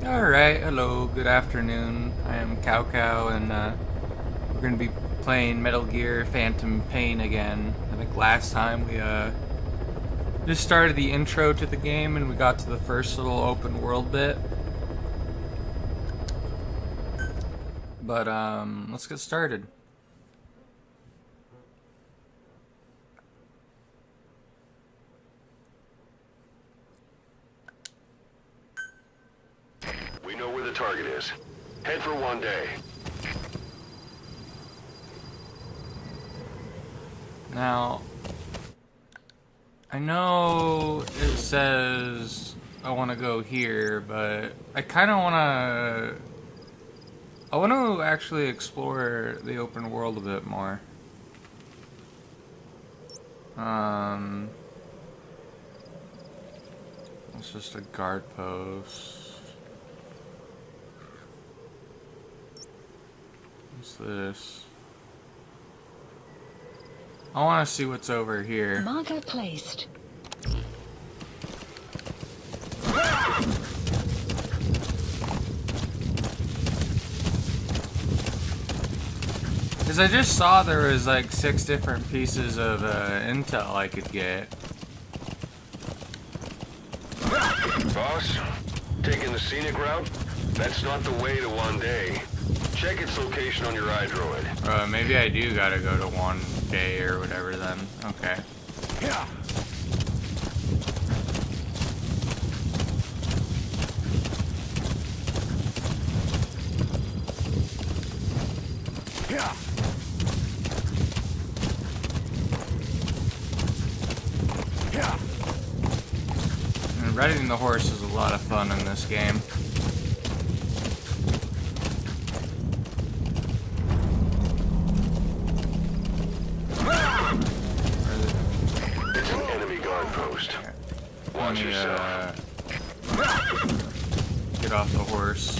Alright, hello, good afternoon. I am Cow Cow, and we're going to be playing Metal Gear Phantom Pain again. I think last time we just started the intro to the game and we got to the first little open world bit. But let's get started. We know where the target is. Head for one day. Now, I know it says I want to go here, but I kind of want to actually explore the open world a bit more. It's just a guard post. What's this? I want to see what's over here. Marker placed. Because I just saw there was like 6 different pieces of intel I could get. Boss, taking the scenic route? That's not the way to one day. Check its location on your iDroid. Maybe I do gotta go to 1K or whatever then. Okay. Yeah. Yeah. Yeah. And riding the horse is a lot of fun in this game. It's an enemy guard post. Watch Let me, yourself. get off the horse.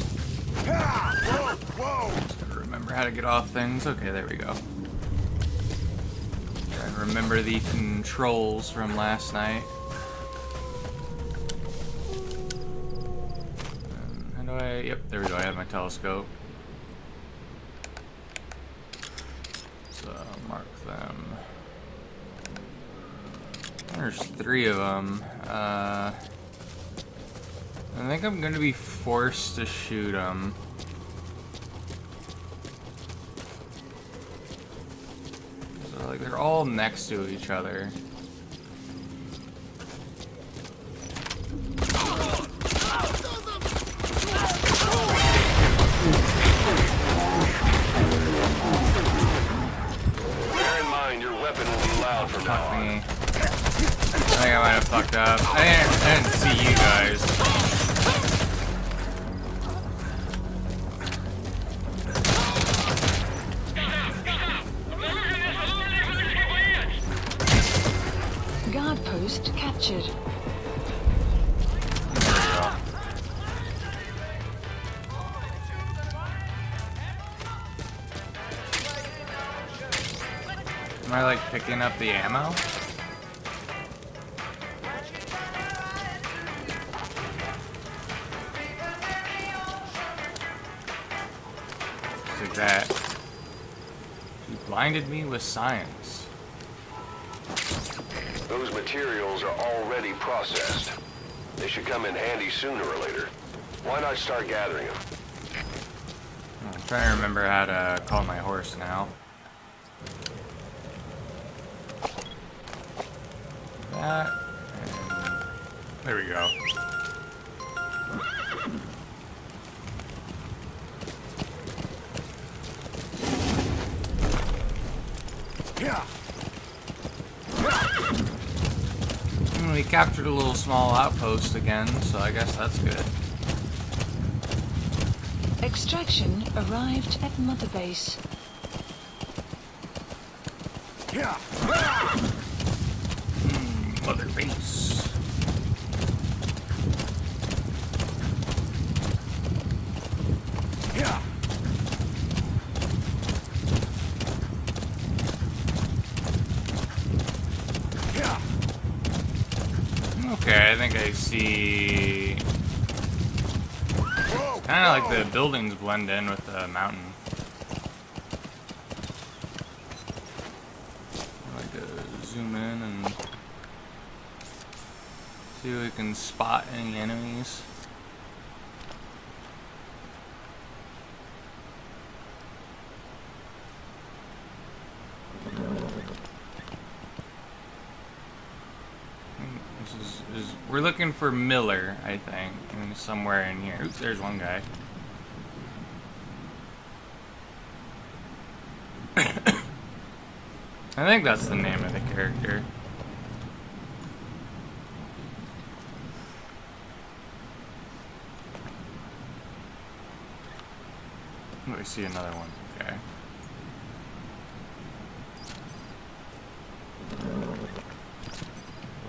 Whoa! Whoa! Remember how to get off things. Okay, there we go. Try and remember the controls from last night. How do I... Yep, there we go. I have my telescope. So, mark them. There's 3 of them. I think I'm going to be forced to shoot them. So, like, they're all next to each other. Bear in mind, your weapon will be loud from now Fuck on. me. I think I might have fucked up. I didn't see you guys. Guard post captured. There we go. Am I like picking up the ammo? Just like that. You blinded me with science. Those materials are already processed. They should come in handy sooner or later. Why not start gathering them? I'm trying to remember how to call my horse now. That, and there we go. Yeah. And we captured a little small outpost again, so I guess that's good. Extraction arrived at Mother Base. Yeah. Mother base. Yeah. Yeah. Okay, I think I see Kind of like the buildings blend in with the mountain. I like to zoom in and see if we can spot any enemies. We're looking for Miller, I think, and somewhere in here. Oops, there's one guy. I think that's the name of the character. Oh, I see another one. Okay.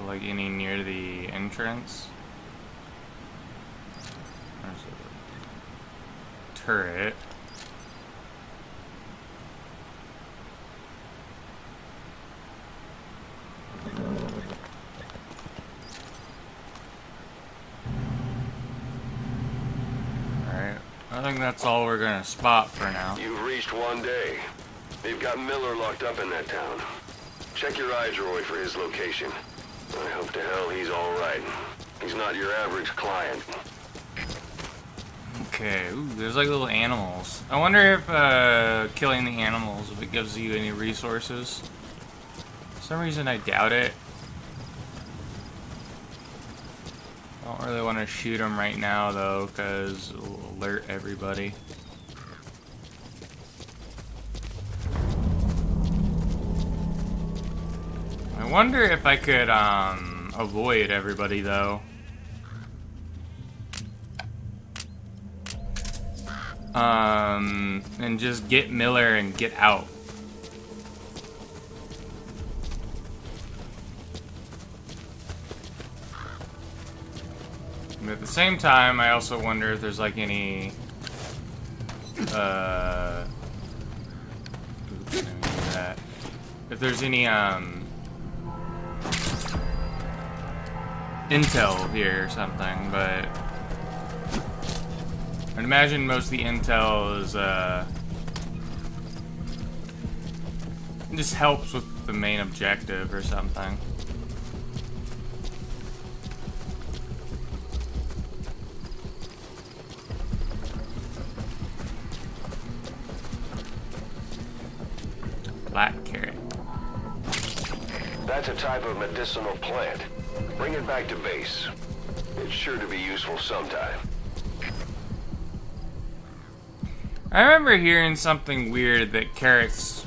Like any near the entrance. There's a turret. Alright, I think that's all we're gonna spot for now. You've reached one day. They've got Miller locked up in that town. Check your iDroid for his location. I hope to hell he's alright. He's not your average client. Okay, ooh, there's like little animals. I wonder if killing the animals, if it gives you any resources. For some reason I doubt it. I don't really want to shoot them right now though, because it'll alert everybody. I wonder if I could avoid everybody though. And just get Miller and get out. But at the same time, I also wonder if there's like any oops, I didn't do that. If there's any intel here or something, but I'd imagine most of the intel is just helps with the main objective or something. Black carrot. That's a type of medicinal plant. Bring it back to base. It's sure to be useful sometime. I remember hearing something weird that carrots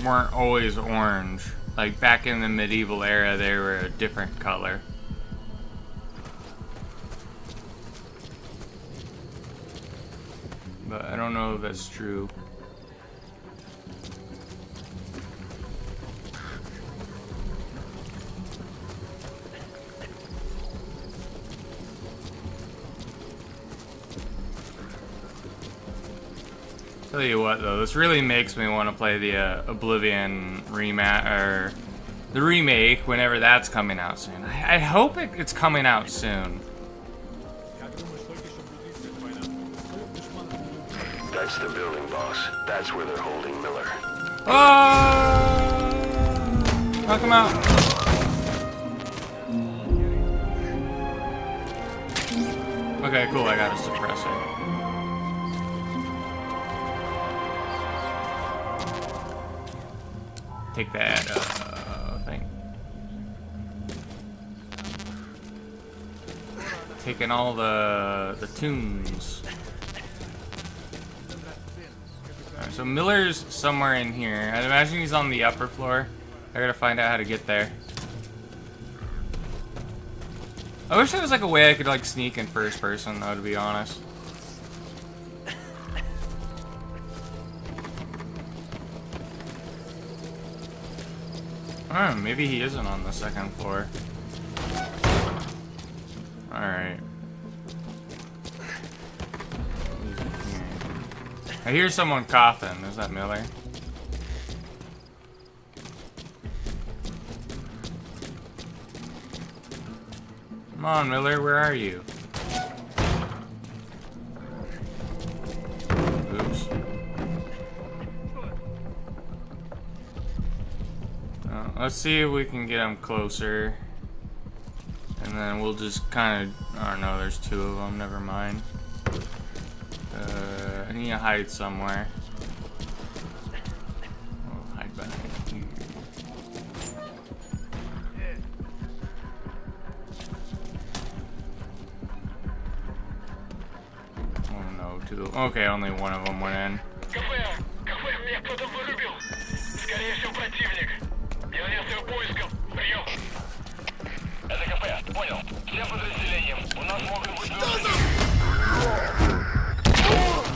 weren't always orange. Like back in the medieval era, they were a different color. But I don't know if that's true. Tell you what though, this really makes me want to play the Oblivion or the remake whenever that's coming out soon. I hope it's coming out soon. That's the building, boss. That's where they're holding Miller. Oh! Knock him out. Okay, cool. I got a suppressor. Take that thing. Taking all the tunes. Alright, so Miller's somewhere in here. I'd imagine he's on the upper floor. I gotta find out how to get there. I wish there was like a way I could like sneak in first person though, to be honest. Oh, maybe he isn't on the second floor. Alright. I hear someone coughing. Is that Miller? Come on, Miller, where are you? Let's see if we can get him closer. And then we'll just kind of... I don't know, there's two of them. Never mind. I need to hide somewhere. Oh, hide behind here. Oh no, to the... Okay, only one of them went in. Кафе, меня кто-то вырубил. Скорее всего, противник. Делаю поиском. Прием. Это кафе, понял. Всем подразделениям. У нас могут быть...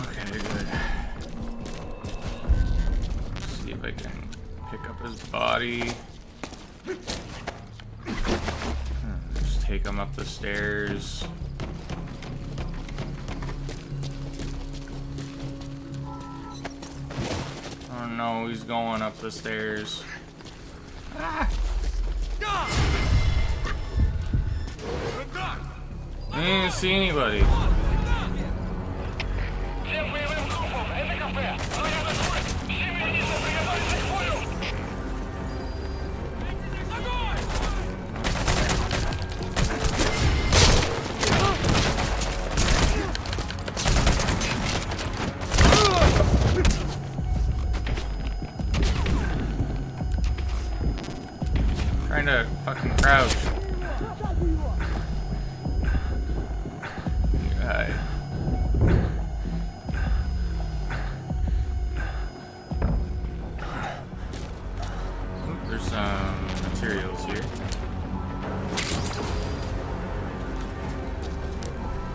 Okay, good. Let's see if I can pick up his body. Just take him up the stairs. Oh no, he's going up the stairs. Ah! I didn't see anybody. Всем боевым группам, это кафе. Наряд отбой. Все вереницы приготовиться к бою. Trying to fucking crouch. Right. There's some materials here.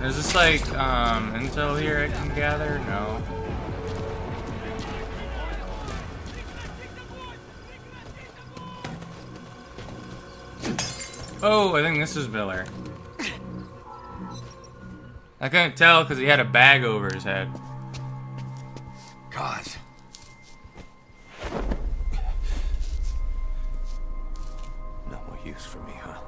Is this like intel here I can gather? No. Oh, I think this is Miller. I couldn't tell because he had a bag over his head. God. No more use for me, huh?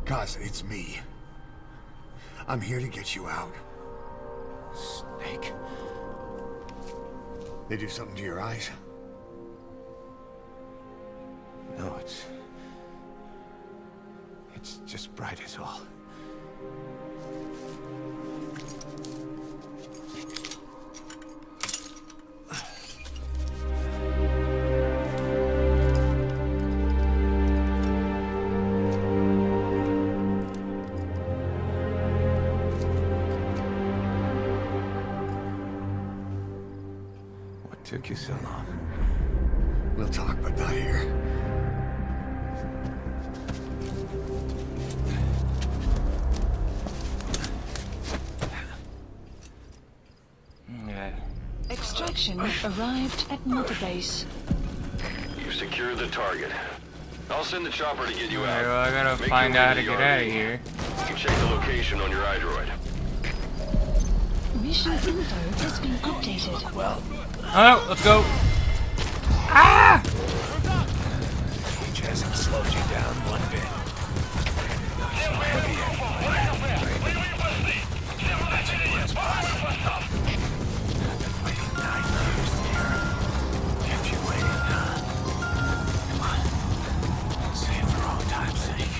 Cause it's me. I'm here to get you out. Snake. They do something to your eyes? No, it's just bright as all. What took you so long? We'll talk, but not here. Yeah. Extraction arrived at Mother Base. You secure the target. I'll send the chopper to get you Alright, out. well, I gotta Make find your way out how to the get out of RV. here. You can check the location on your iDroid. Mission info has been updated. Well, Oh, let's go. Ah! Each hasn't slowed you down one bit. Всем боевым группам, это кафе. Боевые посты. Всем подразделениям. Боевым постам. Waiting 9 years here. Kept you waiting, huh? Come on. Say it for all time's sake.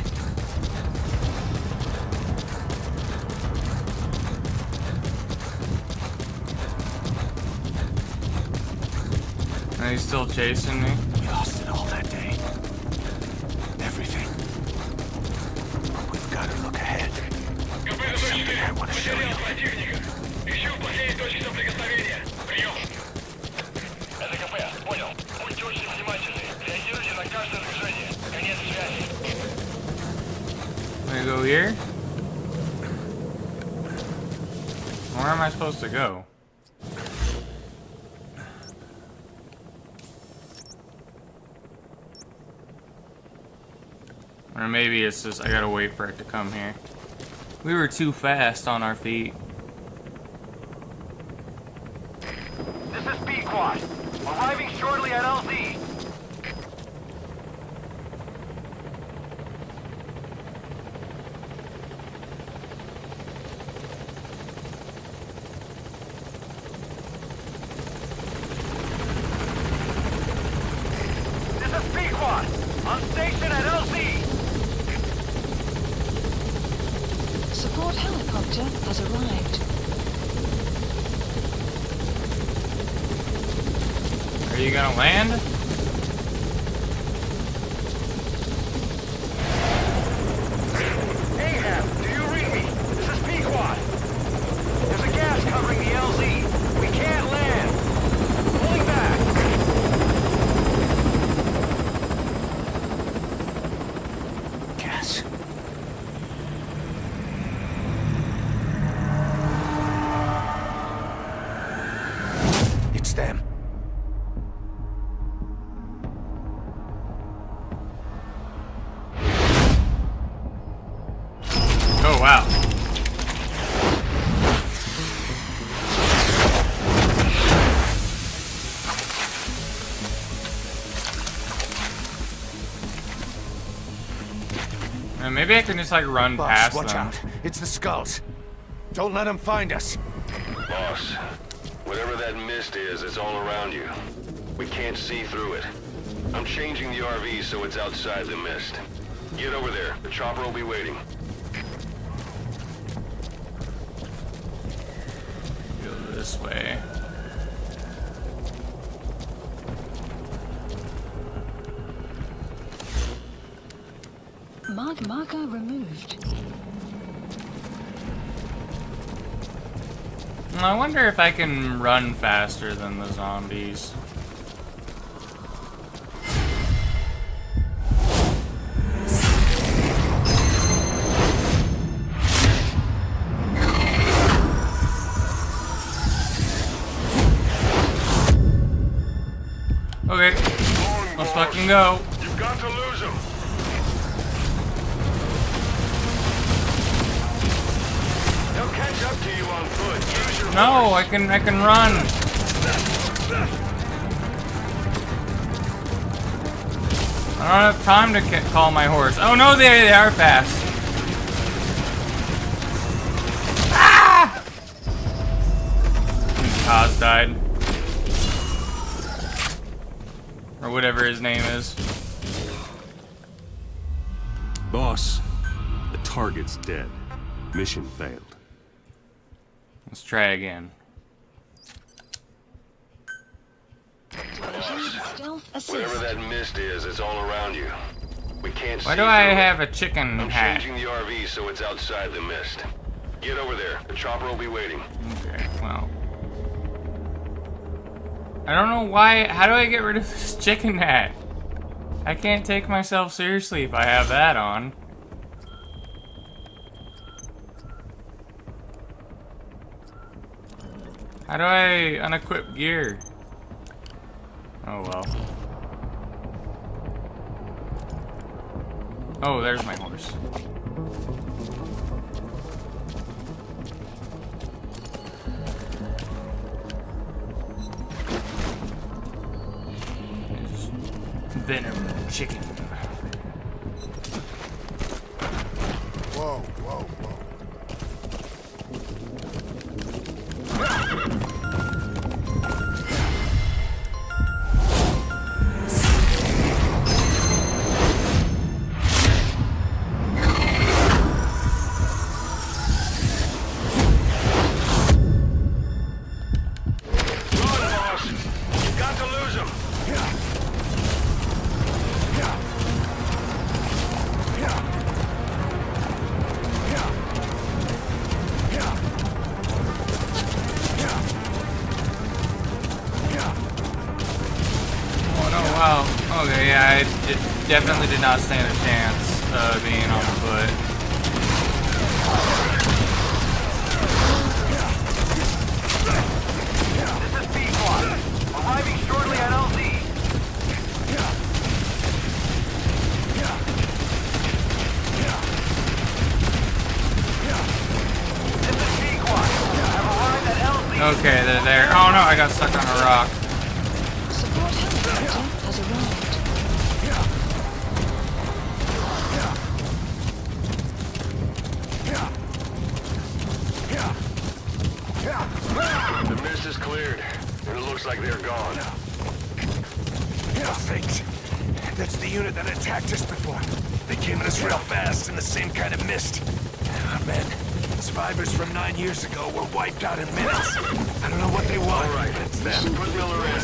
And he's still chasing me. We lost it all that day. Everything. But we've got to look ahead. КП There's something I want to show Потерял you. противника. Ищу последней точки соприкосновения. Прием. Это КП, понял. Будьте очень внимательны. Реагируйте на каждое движение. Конец связи. Can I go here? Where am I supposed to go? Or maybe it's just I gotta wait for it to come here. We were too fast on our feet. This is B-Quad. Arriving shortly at LZ. helicopter has arrived. Are you gonna land? Ahab, do you read me? This is Pequod. There's a gas covering the LZ. We can't land. Pulling back. Gas. It's them. Oh wow. Maybe I can just like run Boss, past watch them. out. It's the skulls. Don't let them find us. Boss, whatever that mist is, it's all around you. We can't see through it. I'm changing the RV so it's outside the mist. Get over there. The chopper will be waiting. Go this way. Marker removed. I wonder if I can run faster than the zombies. Okay, let's fucking go. You've got to lose him. They'll catch up to you on foot. Use your No, horse. I can run. I don't have time to call my horse. Oh no, they are fast. Ah! Kaz died. Or whatever his name is. Boss, the target's dead. Mission failed. Let's try again. Stealth Whatever assist. that mist is, it's all around you. We can't see Why do I through it. have a chicken I'm hat? changing the RV so it's outside the mist. Get over there. The chopper will be waiting. Okay, well. I don't know why. How do I get rid of this chicken hat? I can't take myself seriously if I have that on. How do I unequip gear? Oh well. Oh, there's my horse. There's Venom chicken. Whoa, whoa, whoa. Run, boss! You've got to lose him! Oh no, wow. Okay, yeah, I definitely did not stand a chance being on foot. This is Pequod. Arriving shortly at LZ. This is Pequod. I've arrived at LZ. Okay, they're there. Oh no, I got stuck on a rock. Support helicopter has arrived. The mist is cleared, and it looks like they're gone. Perfect. That's the unit that attacked us before. They came at us real fast in the same kind of mist. Oh, man, Survivors from 9 years ago were wiped out in minutes. I don't know what they want. All right, It's them. put Miller in.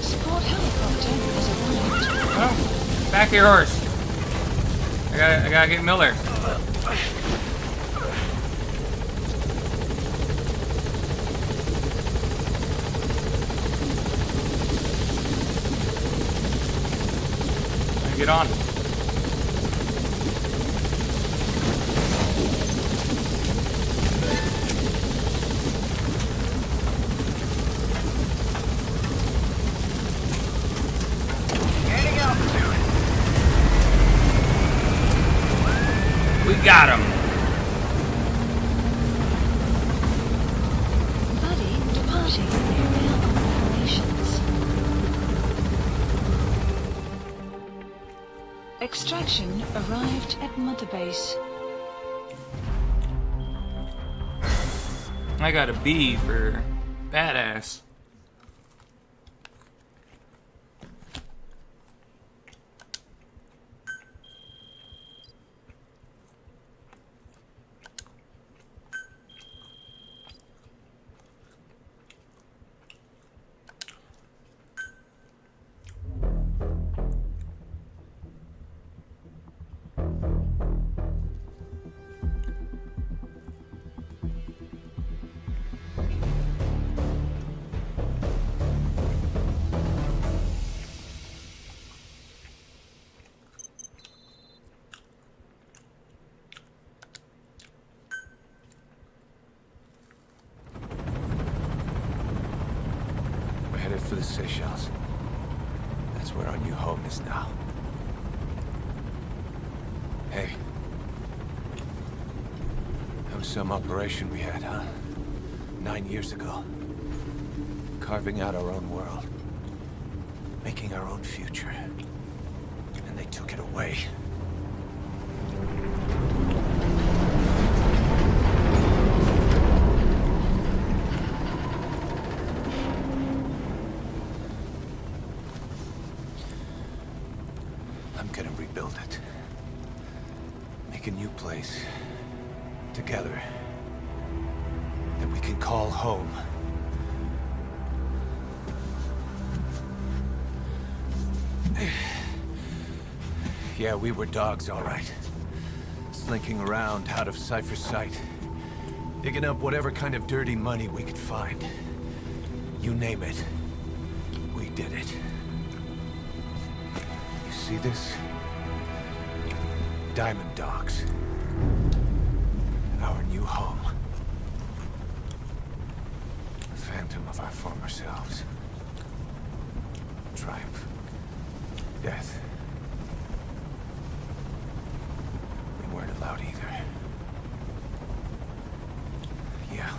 Support helicopter has arrived. Oh, back to your horse. I gotta get Miller. Get on. Gaining altitude. We got him. Buddy departing area of operations. Extraction arrived at Mother Base. I got a B for badass. We're headed for the Seychelles. That's where our new home is now. Hey. That was some operation we had, huh? 9 years ago. Carving out our own world. Making our own future. And they took it away. I'm gonna rebuild it. Make a new place. Together. That we can call home. Yeah, we were dogs, all right. Slinking around out of Cypher's sight. Digging up whatever kind of dirty money we could find. You name it. We did it. You see this? Diamond Dogs. Our new home. A phantom of our former selves. Triumph. Death. We weren't allowed either. Yeah.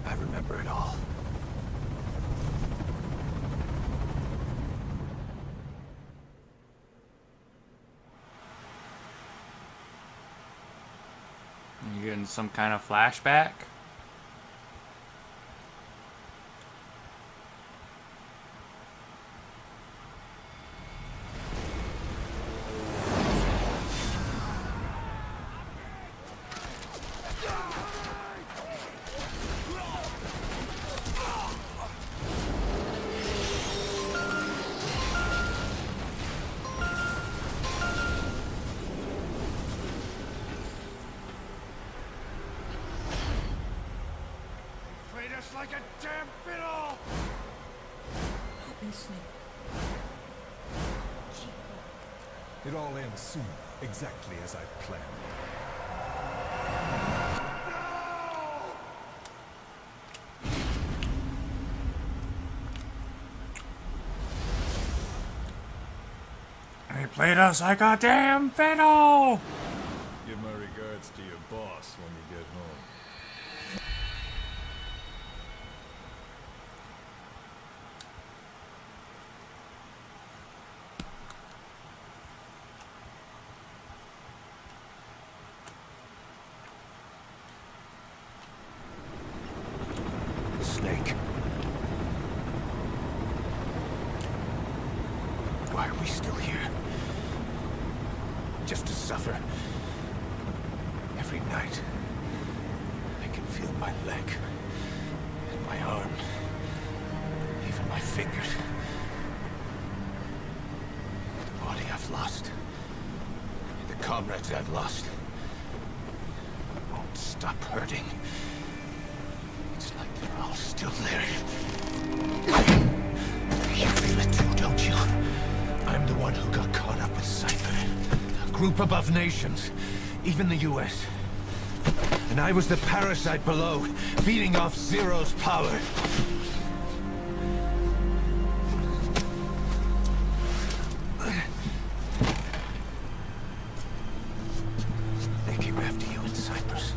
I remember it all. You getting some kind of flashback? Treat us like a damn fiddle! It all ends soon, exactly as I've planned. They played us like a damn fiddle! Give my regards to your boss when you get home. Snake. Why are we still here? just to suffer. Every night, I can feel my leg, and my arm, even my fingers. The body I've lost, the comrades I've lost, won't stop hurting. It's like they're all still there. You feel it too, don't you? I'm the one who got caught up with Cypher. A group above nations, even the US. And I was the parasite below, feeding off Zero's power. They came after you in Cyprus.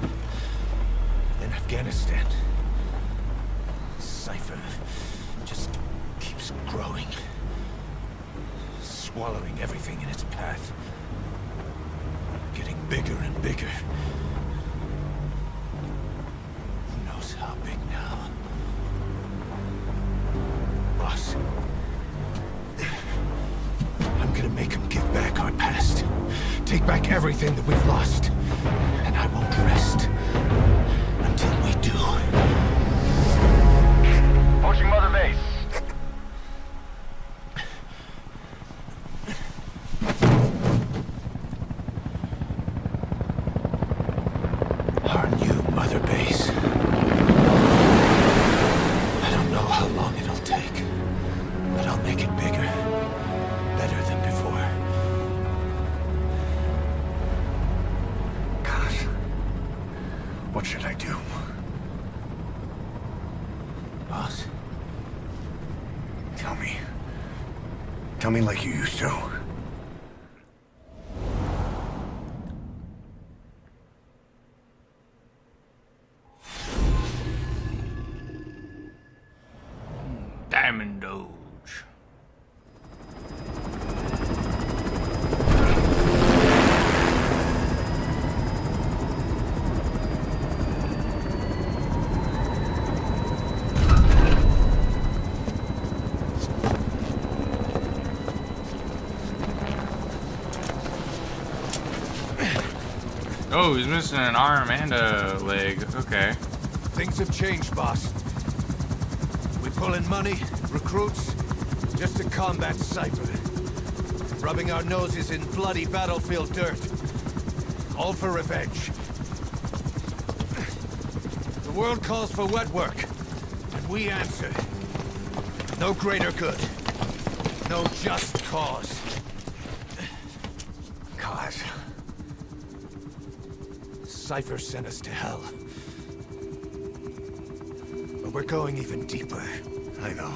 In Afghanistan. Cypher just keeps growing. Swallowing everything in its path. Getting bigger and bigger. Who knows how big now? Boss. I'm gonna make them give back our past. Take back everything that we've lost. And I won't rest until we do. Approaching Mother Base. Our new Mother Base. I don't know how long it'll take, but I'll make it bigger. Better than before. Gosh. What should I do? Boss, Tell me. Tell me like you used to. Diamond Doge. Oh, he's missing an arm and a leg. Okay. things have changed, boss. We pull in money, recruits, just to combat Cypher. Rubbing our noses in bloody battlefield dirt. All for revenge. The world calls for wet work, and we answer. No greater good. No just cause. Cause? Cypher sent us to hell. But we're going even deeper. I know.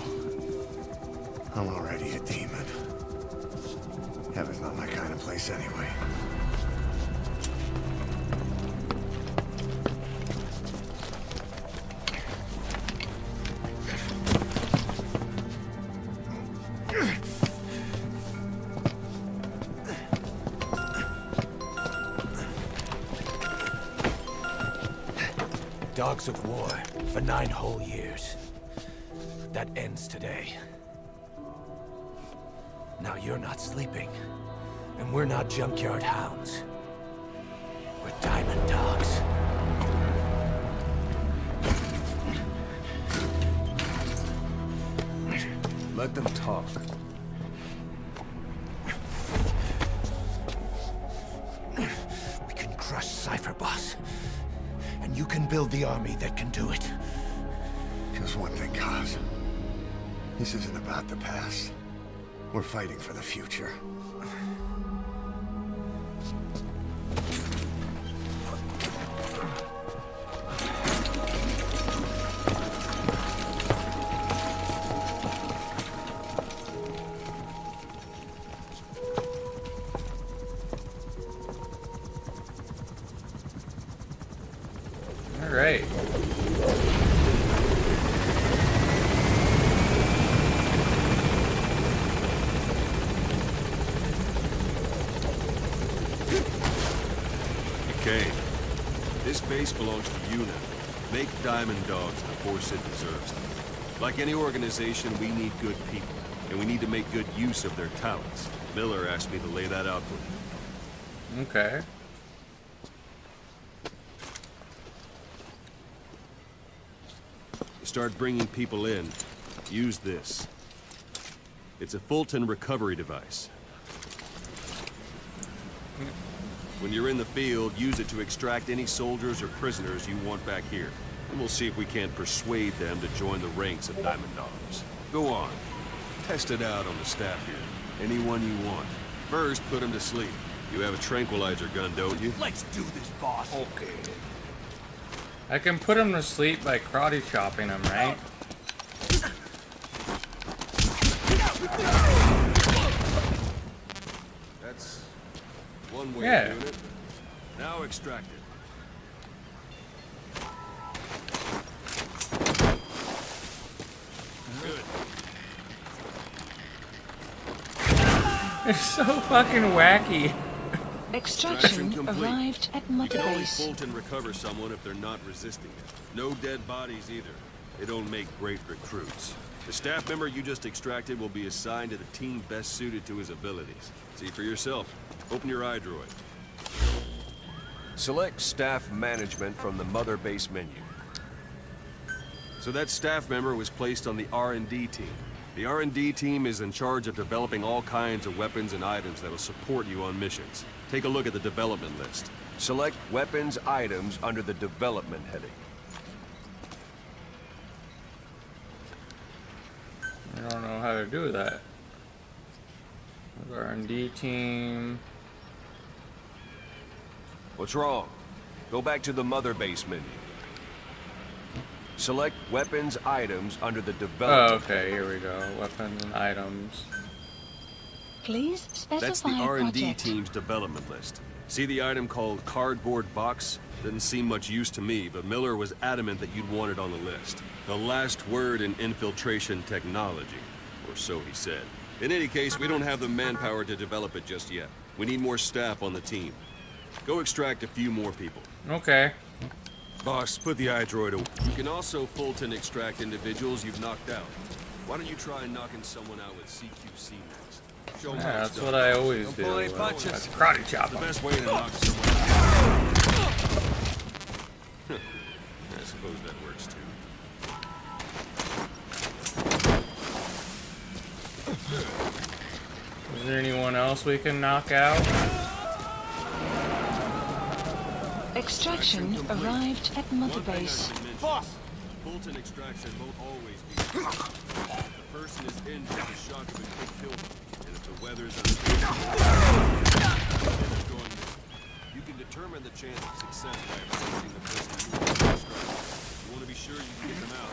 I'm already a demon. Heaven's not my kind of place anyway. Dogs of war for 9 whole years. That ends today. Now you're not sleeping, and we're not junkyard hounds. We're diamond dogs. Let them talk. We can crush Cypher, boss. And you can build the army that can do it. Just one thing, Kaz. This isn't about the past. We're fighting for the future. All right. Okay. This base belongs to you now. Make Diamond Dogs the force it deserves. Like any organization, we need good people, and we need to make good use of their talents. Miller asked me to lay that out for you. Okay. To start bringing people in, use this. It's a Fulton recovery device. When you're in the field, use it to extract any soldiers or prisoners you want back here. And we'll see if we can't persuade them to join the ranks of Diamond Dogs. Go on. Test it out on the staff here. Anyone you want. First, put them to sleep. You have a tranquilizer gun, don't you? Let's do this, boss. Okay. I can put him to sleep by karate chopping him, right? That's one way Yeah. of doing it. Now extract it. Good. It's so fucking wacky. Extraction complete. arrived at You Mother can only Base. Fulton recover someone if they're not resisting it. No dead bodies either. They don't make great recruits. The staff member you just extracted will be assigned to the team best suited to his abilities. See for yourself. Open your iDroid. Select staff management from the Mother Base menu. So that staff member was placed on the R&D team. The R&D team is in charge of developing all kinds of weapons and items that will support you on missions. Take a look at the development list. Select weapons items under the development heading. I don't know how to do that. R&D team. What's wrong? Go back to the Mother Base menu. Select weapons items under the Oh, development. okay, here we go. Weapons and items. Please That's the specify R&D project. team's development list. See the item called cardboard box? Didn't seem much use to me, but Miller was adamant that you'd want it on the list. The last word in infiltration technology, or so he said. In any case, we don't have the manpower to develop it just yet. We need more staff on the team. Go extract a few more people. Okay. Boss, put the iDroid away. You can also Fulton extract individuals you've knocked out. Why don't you try knocking someone out with CQC next? Show 'em Yeah, how it's that's done. what I always Don't do. pull any punches. I karate chop The him. best way to knock someone out. I suppose that works too. Is there anyone else we can knock out? Extraction arrived at Mother One thing I Base. should mention. Boss! Fulton extraction won't always be. If the person is injured, the shock could kill them. And if the weather's unstable, then they're going missing. You can determine the chance of success by approaching the person you want to extract. You want to be sure you can get them out.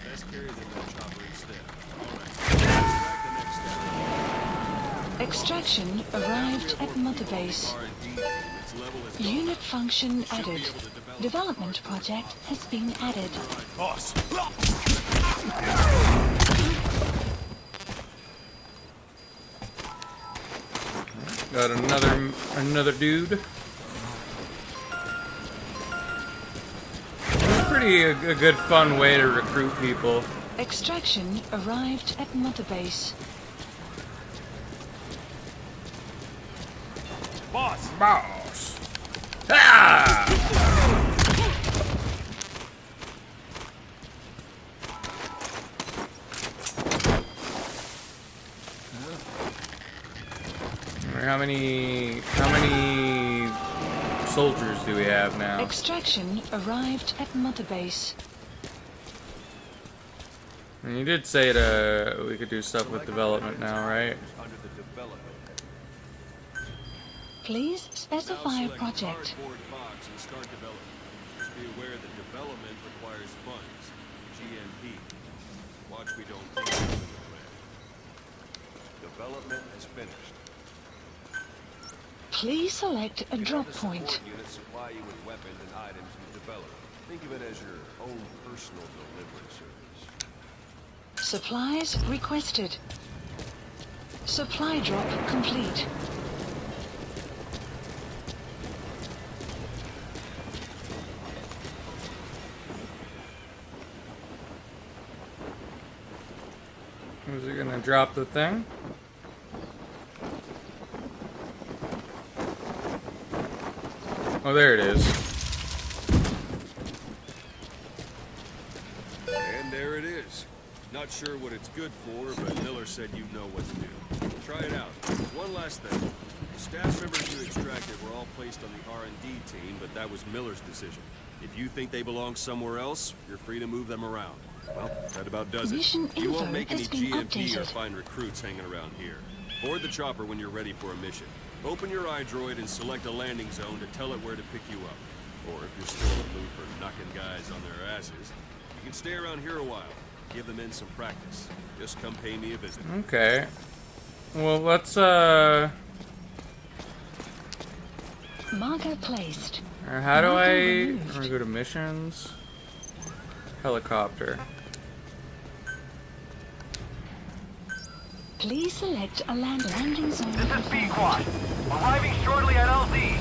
Best carry them in a chopper instead. Alright. Extract the next step. Extraction arrived at Mother Base. R&D, its level is Unit function added. Development project has been added. Boss. Got another dude. It's pretty a good fun way to recruit people. Extraction arrived at Mother Base. Boss. Boss. Ah! How many soldiers do we have now? Extraction arrived at Mother Base. And you did say that we could do stuff with development now, right? Under the development heading. Please specify a Now select project. cardboard box and start development. Just be aware that development requires funds. GMP. Watch we don't take it in the way. Development is finished. Please select a drop Have the point. support units supply you with weapons and items you develop. Think of it as your own personal delivery service. Supplies requested. Supply drop complete. Is it gonna drop the thing? Oh, there it is. And there it is. Not sure what it's good for, but Miller said you know what to do. Try it out. One last thing. The staff members you extracted were all placed on the R&D team, but that was Miller's decision. If you think they belong somewhere else, you're free to move them around. Well, that about does it. Mission You won't info make any has been GMP or updated. find recruits hanging around here. Board the chopper when you're ready for a mission. Open your iDroid and select a landing zone to tell it where to pick you up. Or if you're still in the mood for knocking guys on their asses, you can stay around here a while. Give the men some practice. Just come pay me a visit. Okay. Well, let's, Marker placed. how do Marker I... removed. I'm gonna go to missions. Helicopter. Please select a landing zone. This is B-Quad. Arriving shortly at LZ.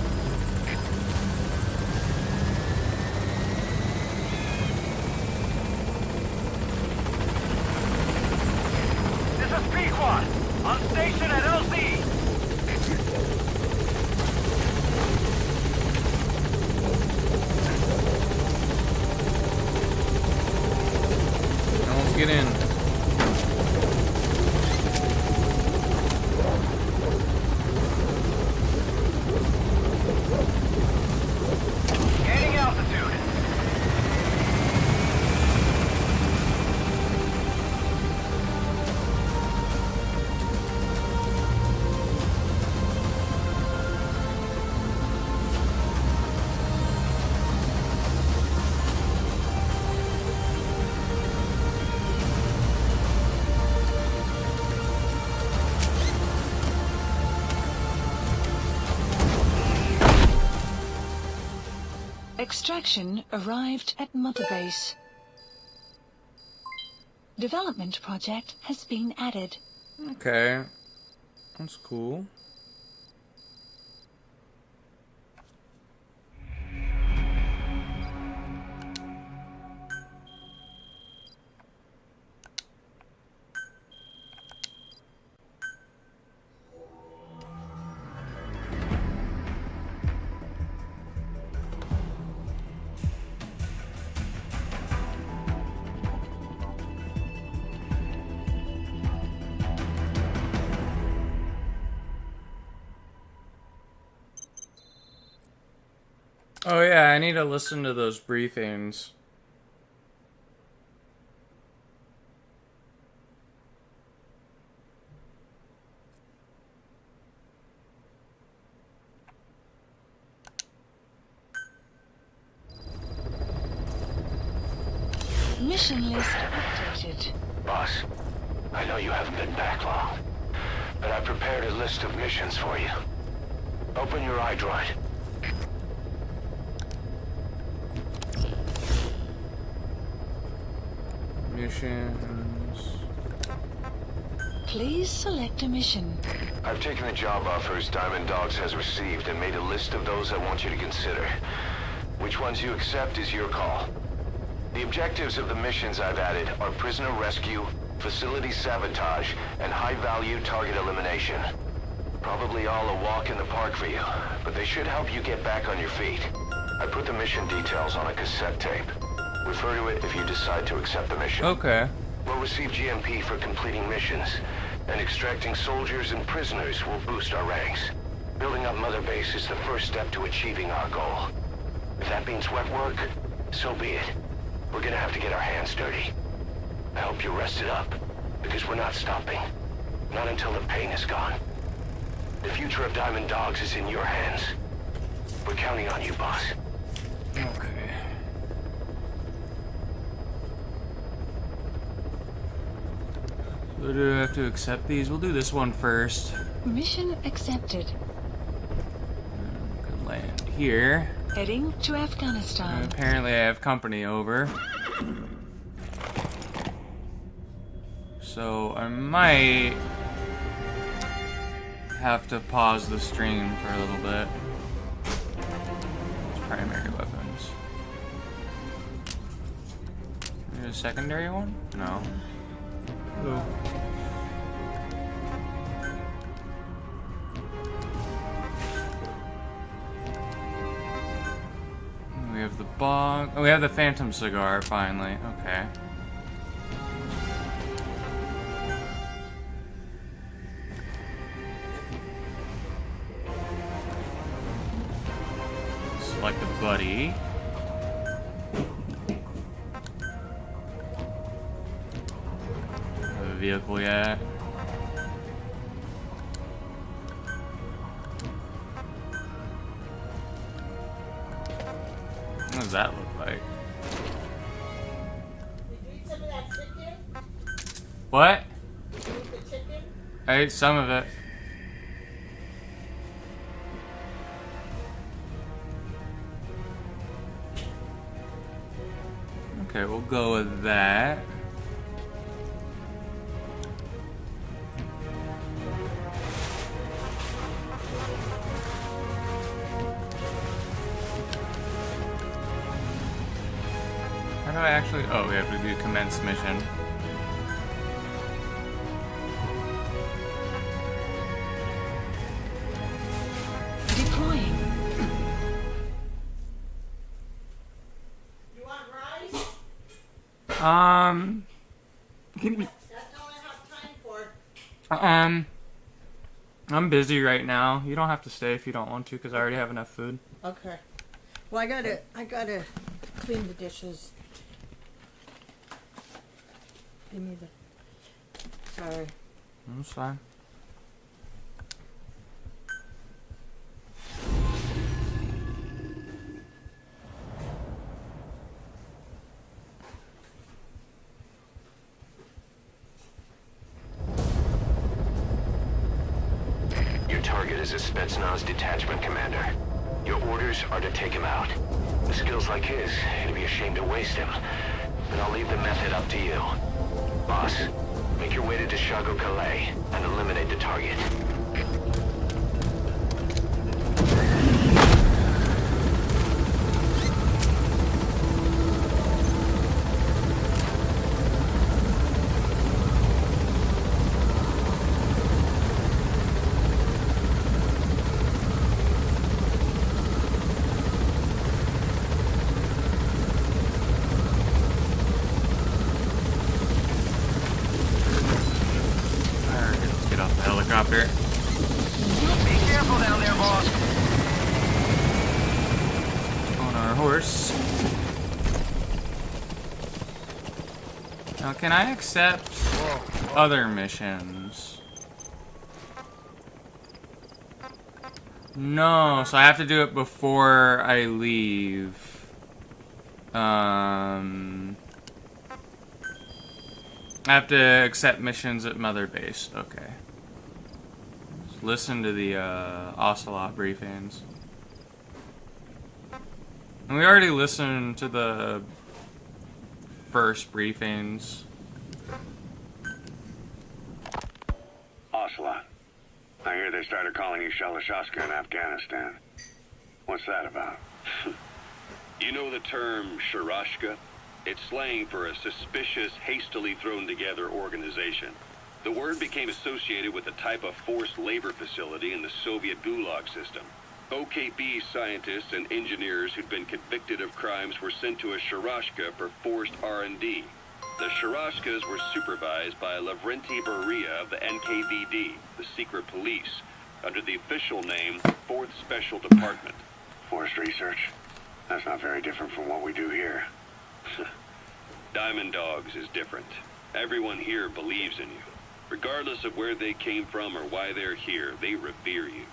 This is B-Quad. On station at LZ. Now let's get in. Gaining altitude. Extraction arrived at Mother Base. Development project has been added. Okay. That's cool. Oh yeah, I need to listen to those briefings. Mission list updated. Boss, I know you haven't been backlogged, but I prepared a list of missions for you. Open your iDroid. Missions. Please select a mission. I've taken the job offers Diamond Dogs has received and made a list of those I want you to consider. Which ones you accept is your call. The objectives of the missions I've added are prisoner rescue, facility sabotage, and high-value target elimination. Probably all a walk in the park for you, but they should help you get back on your feet. I put the mission details on a cassette tape. Refer to it if you decide to accept the mission. Okay. We'll receive GMP for completing missions, and extracting soldiers and prisoners will boost our ranks. Building up Mother Base is the first step to achieving our goal. If that means wet work, so be it. We're gonna have to get our hands dirty. I hope you're rested up, because we're not stopping. Not until the pain is gone. The future of Diamond Dogs is in your hands. We're counting on you, boss. Okay. So do I have to accept these? We'll do this one first. Mission accepted. We can land here. Heading to Afghanistan. Apparently I have company over. So I might have to pause the stream for a little bit. It's primary weapons. There's a secondary one? No. Oh. We have the bong. Oh, we have the Phantom cigar finally. Okay. Select a buddy. Have a vehicle yet? What does that look like? Did you eat some of that chicken? What? Did you eat the chicken? I ate some of it. Okay, we'll go with that. How do I actually... Oh, we have to do commence mission. Deploying. You want rice? That's all I have time for. I'm busy right now. You don't have to stay if you don't want to, because I already have enough food. Okay. Well, I gotta clean the dishes. Give me the. Sorry. That's fine. Your target is a Spetsnaz detachment commander. Your orders are to take him out. With skills like his, it'd be a shame to waste him. But I'll leave the method up to you. Boss, make your way to Deshago Calais and eliminate the target. Get off the helicopter. Be careful down there, boss. On our horse. Now, can I accept other missions? No, so I have to do it before I leave. I have to accept missions at Mother Base. Okay. Just listen to the Ocelot briefings. And we already listened to the first briefings. Ocelot, I hear they started calling you Shalashaska in Afghanistan. What's that about? You know the term Sharashka? It's slang for a suspicious, hastily thrown together organization. The word became associated with a type of forced labor facility in the Soviet Gulag system. OKB scientists and engineers who'd been convicted of crimes were sent to a Sharashka for forced R&D. The Sharashkas were supervised by Lavrenti Beria of the NKVD, the secret police, under the official name 4th Special Department. Forced research? That's not very different from what we do here. Diamond Dogs is different. Everyone here believes in you. Regardless of where they came from or why they're here, they revere you.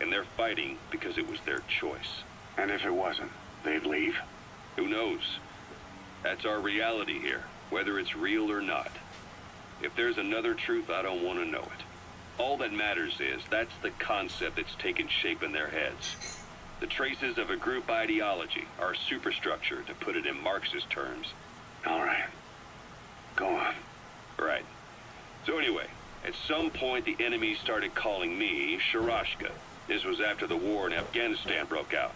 And they're fighting because it was their choice. And if it wasn't, they'd leave? Who knows? That's our reality here, whether it's real or not. If there's another truth, I don't want to know it. All that matters is that's the concept that's taken shape in their heads. The traces of a group ideology, our superstructure, to put it in Marxist terms. All right. Go on. Right. So anyway, at some point the enemy started calling me Sharashka. This was after the war in Afghanistan broke out.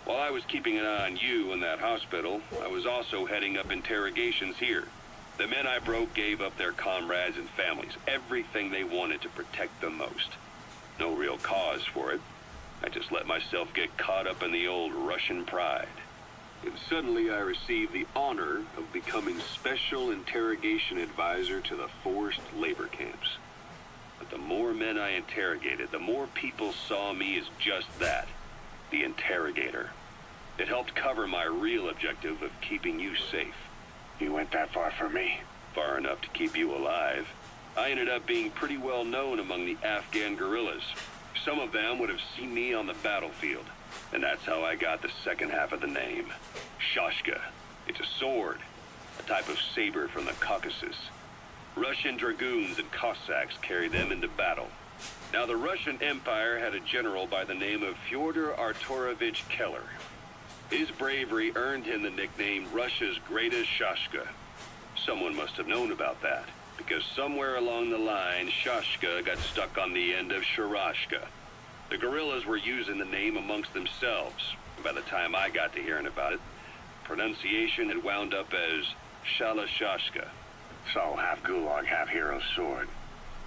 While I was keeping an eye on you in that hospital, I was also heading up interrogations here. The men I broke gave up their comrades and families, everything they wanted to protect them most. No real cause for it. I just let myself get caught up in the old Russian pride. And suddenly I received the honor of becoming Special Interrogation Advisor to the forced labor camps. But the more men I interrogated, the more people saw me as just that, the interrogator. It helped cover my real objective of keeping you safe. You went that far for me. Far enough to keep you alive. I ended up being pretty well known among the Afghan guerrillas. Some of them would have seen me on the battlefield. And that's how I got the second half of the name. Shashka. It's a sword, a type of saber from the Caucasus. Russian dragoons and Cossacks carried them into battle. Now, the Russian Empire had a general by the name of Fyodor Arturovich Keller. His bravery earned him the nickname Russia's Greatest Shashka. Someone must have known about that, because somewhere along the line, Shashka got stuck on the end of Sharashka. The guerrillas were using the name amongst themselves, and by the time I got to hearing about it, pronunciation had wound up as Shalashashka. So, half gulag, half hero sword.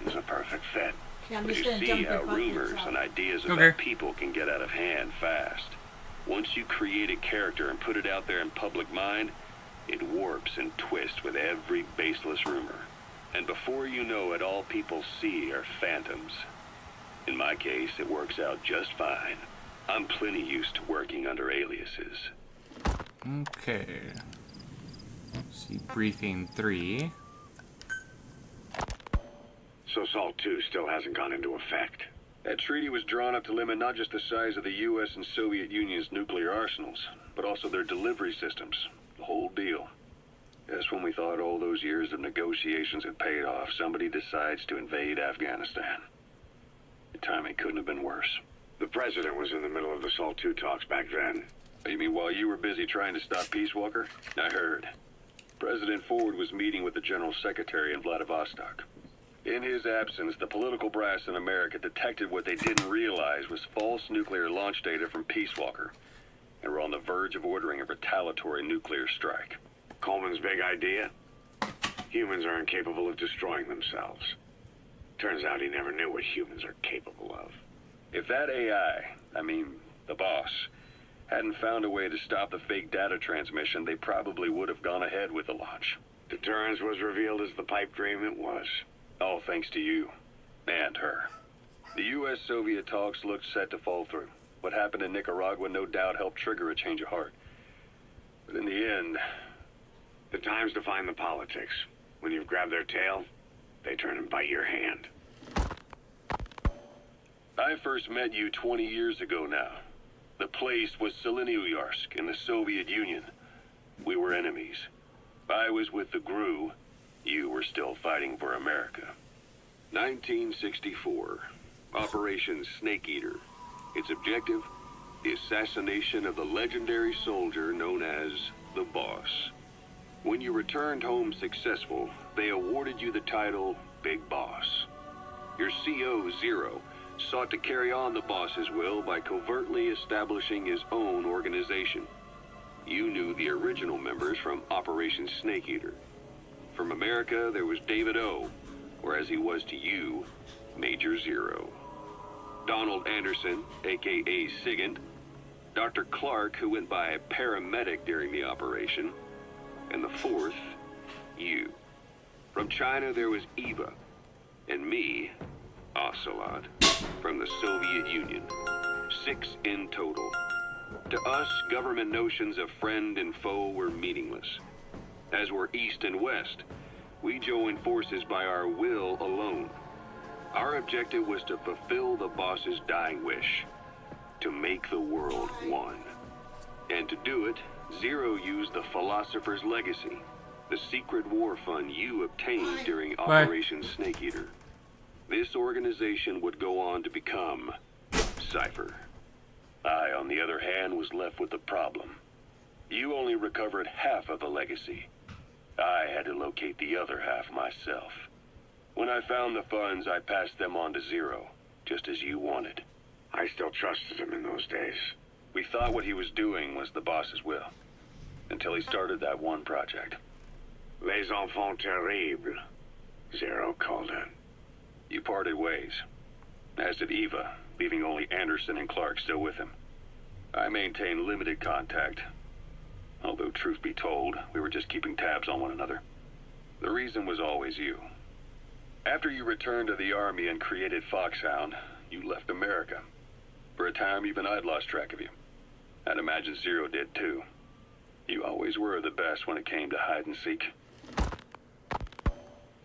It's a perfect fit. Okay, I'm But just you gonna see jump how your buckets rumors out. and ideas Okay. about people can get out of hand fast. Once you create a character and put it out there in public mind, it warps and twists with every baseless rumor. And before you know it, all people see are phantoms. In my case, it works out just fine. I'm plenty used to working under aliases. Okay. See briefing 3. So SALT 2 still hasn't gone into effect. That treaty was drawn up to limit not just the size of the U.S. and Soviet Union's nuclear arsenals, but also their delivery systems. The whole deal. Just when we thought all those years of negotiations had paid off, somebody decides to invade Afghanistan. The timing couldn't have been worse. The president was in the middle of the SALT 2 talks back then. You mean while you were busy trying to stop Peace Walker? I heard. President Ford was meeting with the General Secretary in Vladivostok. In his absence, the political brass in America detected what they didn't realize was false nuclear launch data from Peace Walker, and were on the verge of ordering a retaliatory nuclear strike. Coleman's big idea? Humans are incapable of destroying themselves. Turns out he never knew what humans are capable of. If that AI, the boss, hadn't found a way to stop the fake data transmission, they probably would have gone ahead with the launch. Deterrence was revealed as the pipe dream it was. All thanks to you. And her. The U.S.-Soviet talks looked set to fall through. What happened in Nicaragua no doubt helped trigger a change of heart. But in the end... The time's to find the politics. When you've grabbed their tail, they turn and bite your hand. I first met you 20 years ago now. The place was Selenouyarsk in the Soviet Union. We were enemies. I was with the GRU. You were still fighting for America. 1964. Operation Snake Eater. Its objective? The assassination of the legendary soldier known as the Boss. When you returned home successful, they awarded you the title Big Boss. Your CO, Zero, sought to carry on the boss's will by covertly establishing his own organization. You knew the original members from Operation Snake Eater. From America, there was David O, or as he was to you, Major Zero. Donald Anderson, a.k.a. Sigint. Dr. Clark, who went by paramedic during the operation. And the fourth, you. From China, there was Eva. And me, Ocelot, from the Soviet Union. 6 in total. To us, government notions of friend and foe were meaningless. As were East and West, we joined forces by our will alone. Our objective was to fulfill the boss's dying wish, to make the world one. And to do it, Zero used the Philosopher's Legacy, the secret war fund you obtained during Operation Snake Eater. This organization would go on to become Cypher. I, on the other hand, was left with the problem. You only recovered half of the legacy. I had to locate the other half myself. When I found the funds, I passed them on to Zero, just as you wanted. I still trusted him in those days. We thought what he was doing was the boss's will, until he started that one project. Les enfants terribles, Zero called it. You parted ways, as did Eva, leaving only Anderson and Clark still with him. I maintained limited contact. Although, truth be told, we were just keeping tabs on one another. The reason was always you. After you returned to the Army and created Foxhound, you left America. For a time, even I'd lost track of you. I'd imagine Zero did too. You always were the best when it came to hide and seek.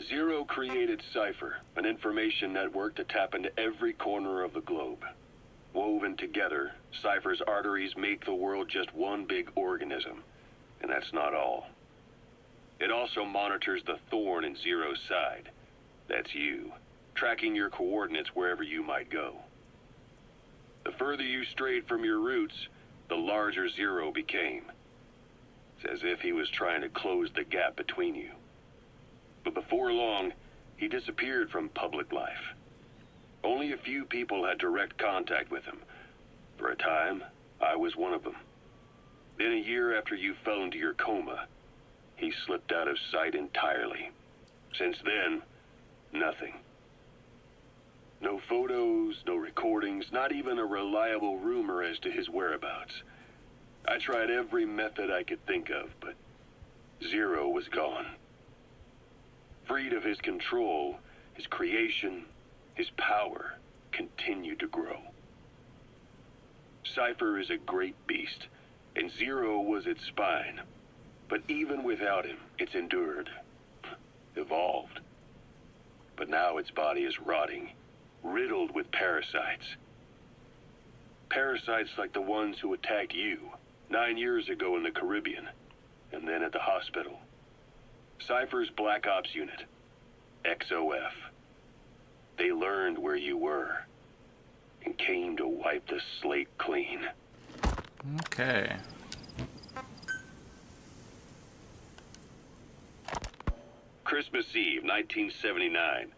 Zero created Cypher, an information network to tap into every corner of the globe. Woven together, Cypher's arteries make the world just one big organism. And that's not all. It also monitors the thorn in Zero's side. That's you, tracking your coordinates wherever you might go. The further you strayed from your roots, the larger Zero became. It's as if he was trying to close the gap between you. But before long, he disappeared from public life. Only a few people had direct contact with him. For a time, I was one of them. Then a year after you fell into your coma, he slipped out of sight entirely. Since then, nothing. No photos, no recordings, not even a reliable rumor as to his whereabouts. I tried every method I could think of, but Zero was gone. Freed of his control, his creation, his power continued to grow. Cypher is a great beast, and Zero was its spine. But even without him, it's endured, evolved. But now its body is rotting, riddled with parasites. Parasites like the ones who attacked you 9 years ago in the Caribbean, and then at the hospital. Cypher's Black Ops Unit, XOF. They learned where you were, and came to wipe the slate clean. Okay. Christmas Eve, 1979.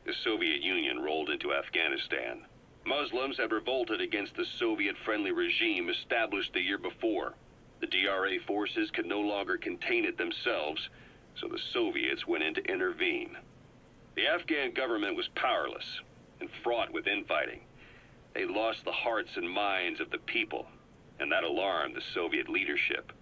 The Soviet Union rolled into Afghanistan. Muslims had revolted against the Soviet-friendly regime established the year before. The DRA forces could no longer contain it themselves, so the Soviets went in to intervene. The Afghan government was powerless and fraught with infighting. They lost the hearts and minds of the people, and that alarmed the Soviet leadership.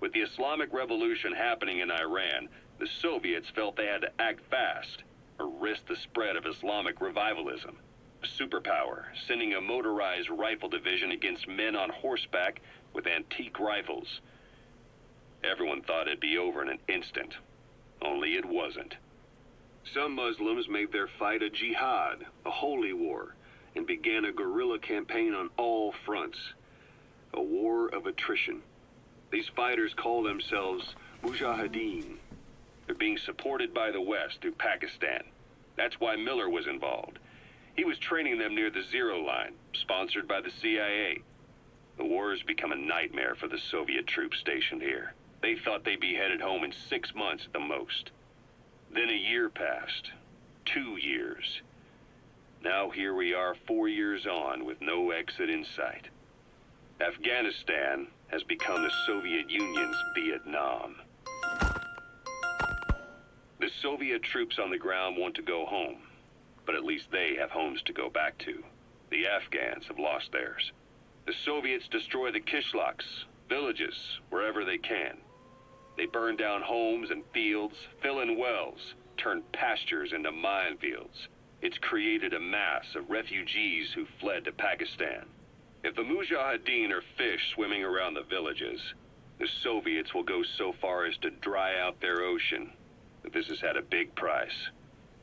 With the Islamic Revolution happening in Iran, the Soviets felt they had to act fast or risk the spread of Islamic revivalism. A superpower, sending a motorized rifle division against men on horseback with antique rifles. Everyone thought it'd be over in an instant, only it wasn't. Some Muslims made their fight a jihad, a holy war, and began a guerrilla campaign on all fronts. A war of attrition. These fighters call themselves Mujahideen. They're being supported by the West through Pakistan. That's why Miller was involved. He was training them near the Zero Line, sponsored by the CIA. The war has become a nightmare for the Soviet troops stationed here. They thought they'd be headed home in 6 months at the most. Then a year passed. 2 years. Now here we are 4 years on with no exit in sight. Afghanistan has become the Soviet Union's Vietnam. The Soviet troops on the ground want to go home, but at least they have homes to go back to. The Afghans have lost theirs. The Soviets destroy the kishlaks, villages, wherever they can. They burn down homes and fields, fill in wells, turn pastures into minefields. It's created a mass of refugees who fled to Pakistan. If the Mujahideen are fish swimming around the villages, the Soviets will go so far as to dry out their ocean. But this has had a big price.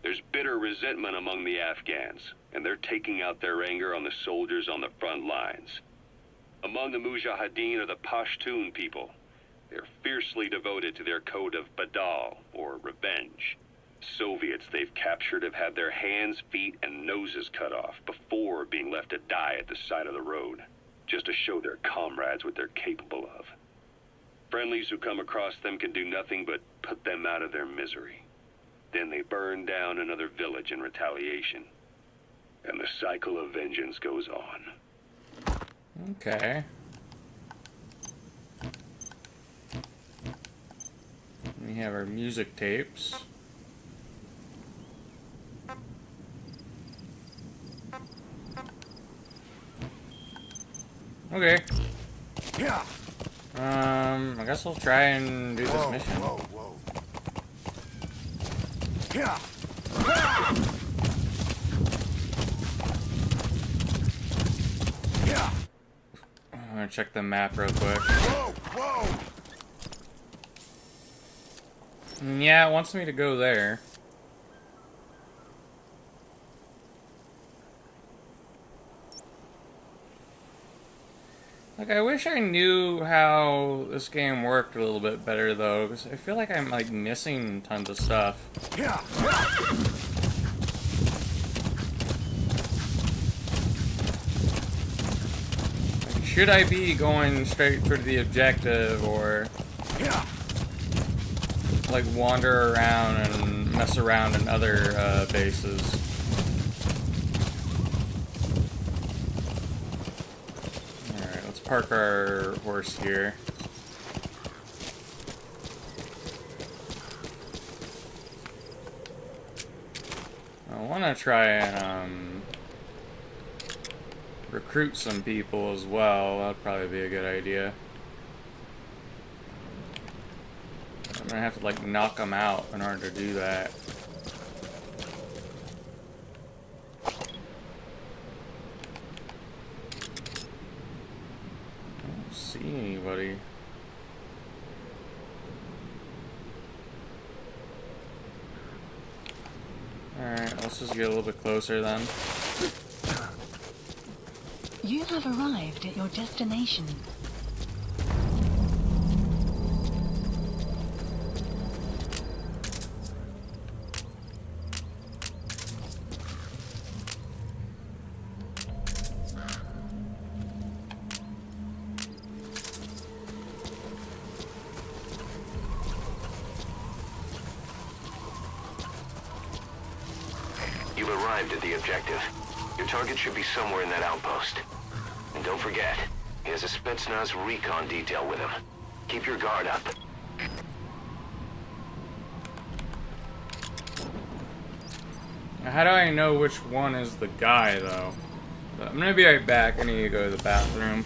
There's bitter resentment among the Afghans, and they're taking out their anger on the soldiers on the front lines. Among the Mujahideen are the Pashtun people. They're fiercely devoted to their code of Badal, or revenge. Soviets they've captured have had their hands, feet, and noses cut off before being left to die at the side of the road, just to show their comrades what they're capable of. Friendlies who come across them can do nothing but put them out of their misery. Then they burn down another village in retaliation. And the cycle of vengeance goes on. Okay. We have our music tapes. Okay. I guess we'll try and do this mission. Whoa. Yeah. Yeah. I'm gonna check the map real quick. Whoa. Yeah, it wants me to go there. Like, I wish I knew how this game worked a little bit better, though, because I feel like I'm, like, missing tons of stuff. Yeah. Like, should I be going straight for the objective, or, like, wander around and mess around in other, bases? Park our horse here. I want to try and recruit some people as well. That'd probably be a good idea. I'm gonna have to like knock them out in order to do that. Anybody. Alright, let's just get a little bit closer then. You have arrived at your destination. You've arrived at the objective. Your target should be somewhere in that outpost. And don't forget, he has a Spetsnaz recon detail with him. Keep your guard up. Now, how do I know which one is the guy, though? I'm gonna be right back. I need to go to the bathroom.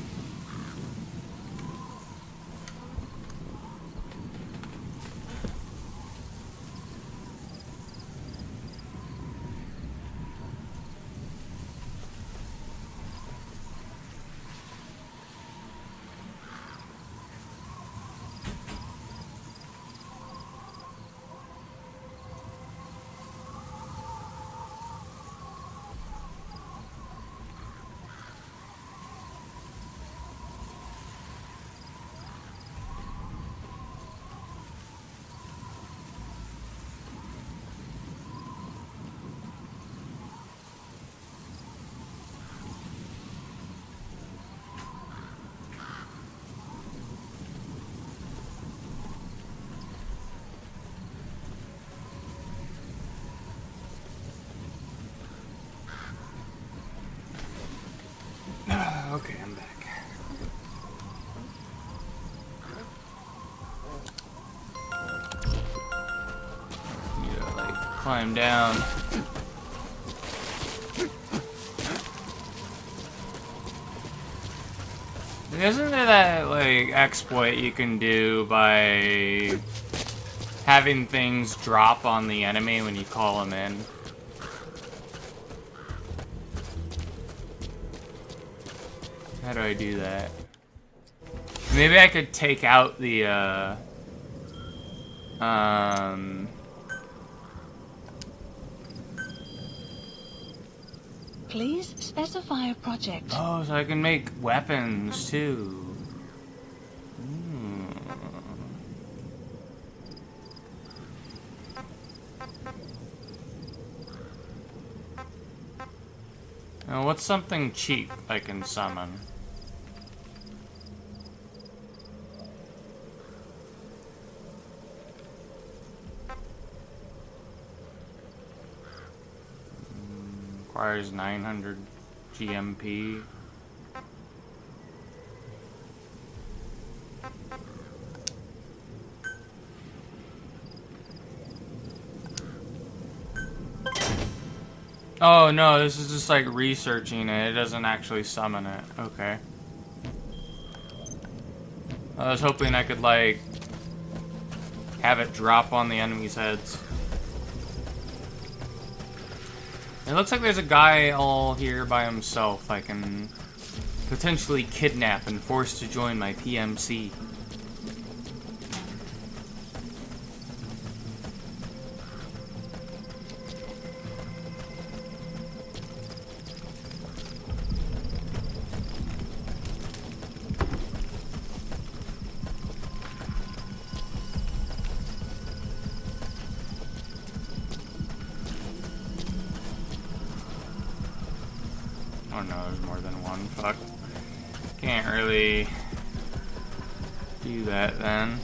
Okay, I'm back. Need to, like, climb down. Isn't there that, like, exploit you can do by having things drop on the enemy when you call them in? How do I do that? Maybe I could take out the, Please specify a project. Oh, so I can make weapons, too. Now, what's something cheap I can summon? Requires 900 GMP. Oh no, this is just like researching it. It doesn't actually summon it. Okay. I was hoping I could, like, have it drop on the enemies' heads. It looks like there's a guy all here by himself I can potentially kidnap and force to join my PMC. Oh no, there's more than one. Fuck. Can't really do that then.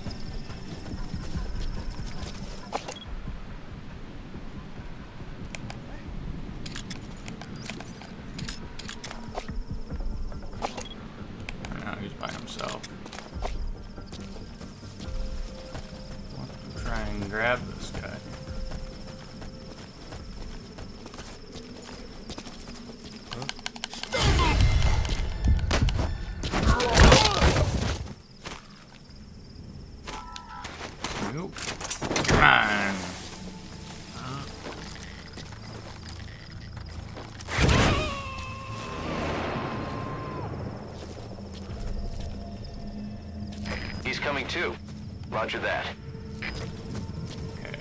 No, he's by himself. I'll try and grab this guy. Come on. He's coming too. Roger that. Okay.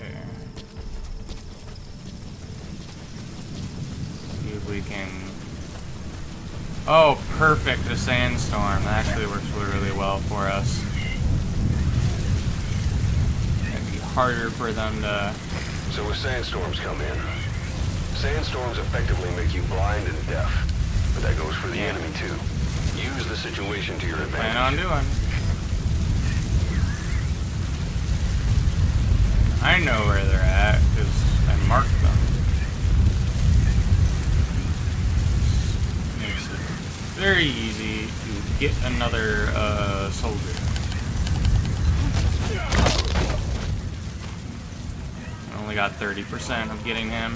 See if we can... Oh, perfect, the sandstorm. That actually works really well for us. It'd be harder for them to... So as sandstorms come in, sandstorms effectively make you blind and deaf. But that goes for the enemy too. Use the situation to your advantage. Plan on doing. I know where they're at, because I marked them. Makes it very easy to get another soldier. I only got 30% of getting him.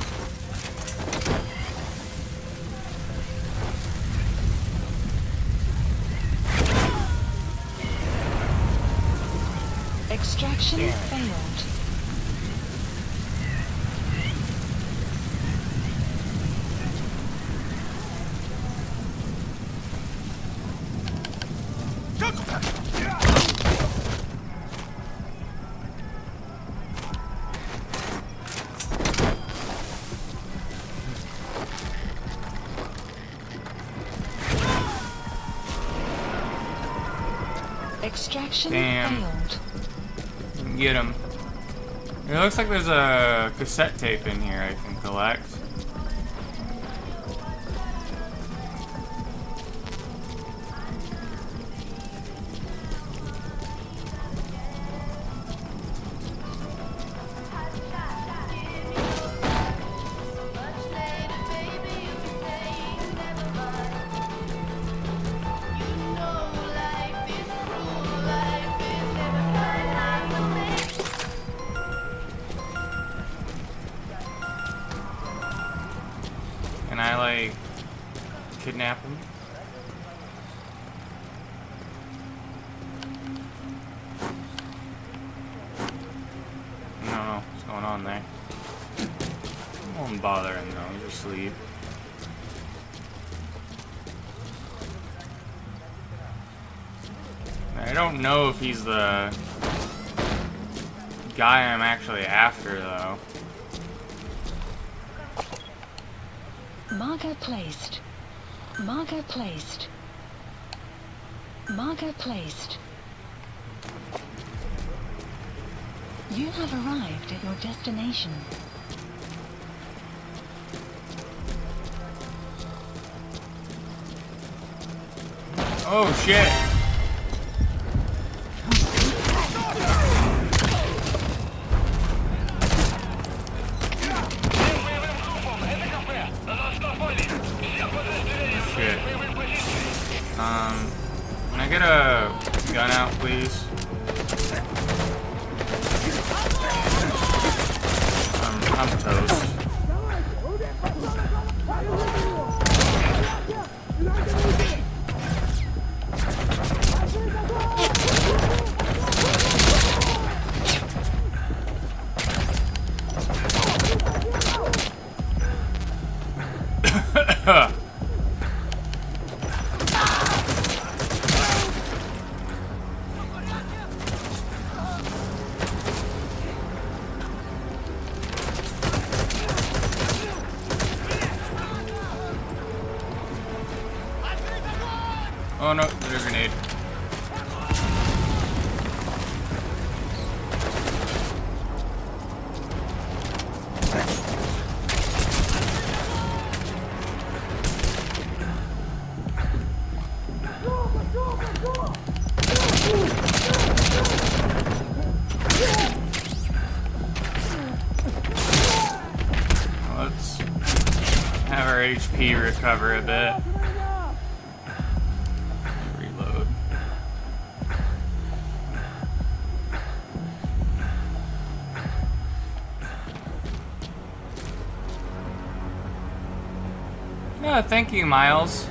Extraction failed. Extraction failed. Get him. It looks like there's a cassette tape in here I can collect. Can I, like, kidnap him? No, what's going on there? I won't bother him though, he's asleep. I don't know if he's the guy I'm actually after though. Marker placed. Marker placed. Marker placed. You have arrived at your destination. Oh shit! Can I get a gun out, please? I'm toast. HP recover a bit. Reload. Yeah, thank you, Miles.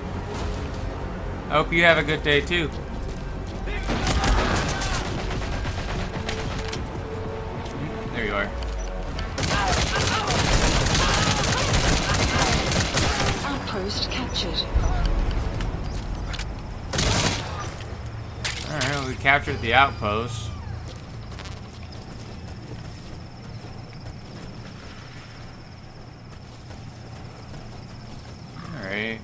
I hope you have a good day too. There you are. Outpost captured. Alright, we captured the outpost. Alright.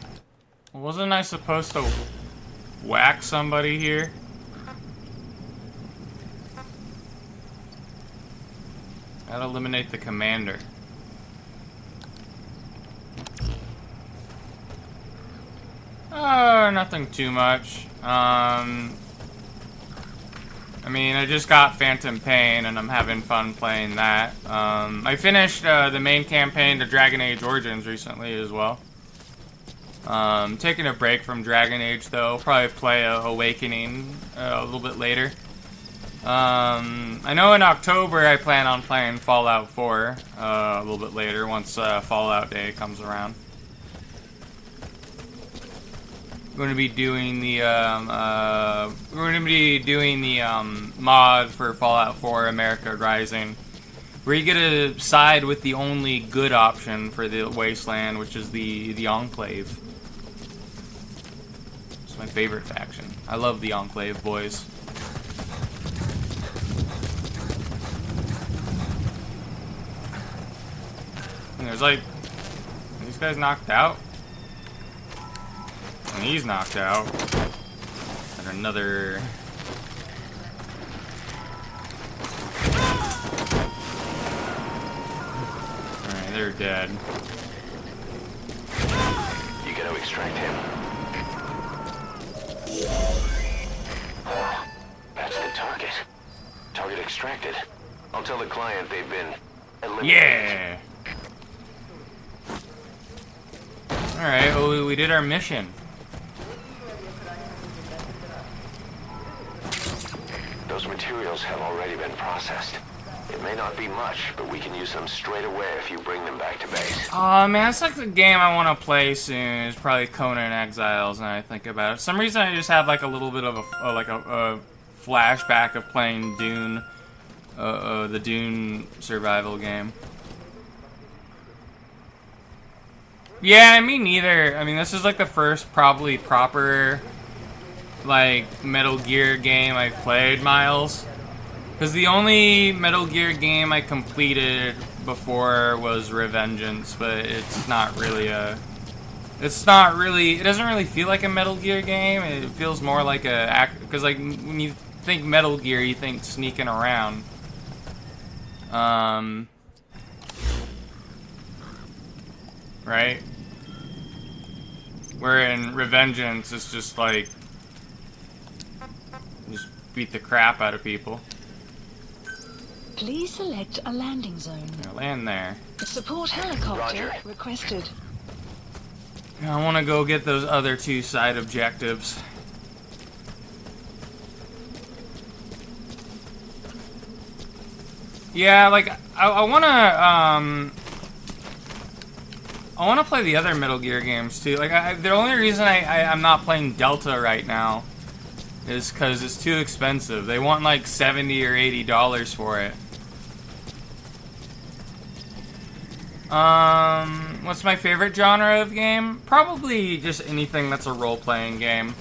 Wasn't I supposed to whack somebody here? Gotta eliminate the commander. Nothing too much. I mean, I just got Phantom Pain, and I'm having fun playing that. I finished the main campaign to Dragon Age Origins recently as well. Taking a break from Dragon Age, though. Probably play Awakening a little bit later. I know in October I plan on playing Fallout 4 a little bit later once Fallout Day comes around. We're going to be doing the mod for Fallout 4 America Rising, where you get to side with the only good option for the Wasteland, which is the Enclave. It's my favorite faction. I love the Enclave, boys. And there's like, are these guys knocked out? And he's knocked out. And another. Alright, they're dead. You gotta extract him. That's the target. Target extracted. I'll tell the client they've been eliminated. Yeah! Alright, well, we did our mission. Those materials have already been processed. It may not be much, but we can use them straight away if you bring them back to base. Oh man, that's like the game I want to play soon. Is probably Conan Exiles. And I think about it. For some reason, I just have like a little bit of a flashback of playing Dune, the Dune survival game. Yeah, me neither. I mean, this is like the first probably proper like Metal Gear game I've played, Miles. Because the only Metal Gear game I completed before was Revengeance, but it's not really a... It's not really... It doesn't really feel like a Metal Gear game. It feels more like a... Because, like, when you think Metal Gear, you think sneaking around. Right? Where in Revengeance, it's just like... Just beat the crap out of people. Please select a landing zone. Land there. A support helicopter Roger. requested. I want to go get those other two side objectives. Yeah, like I want to play the other Metal Gear games too. Like the only reason I'm not playing Delta right now is because it's too expensive. They want like $70 or $80 for it. What's my favorite genre of game? Probably just anything that's a role-playing game.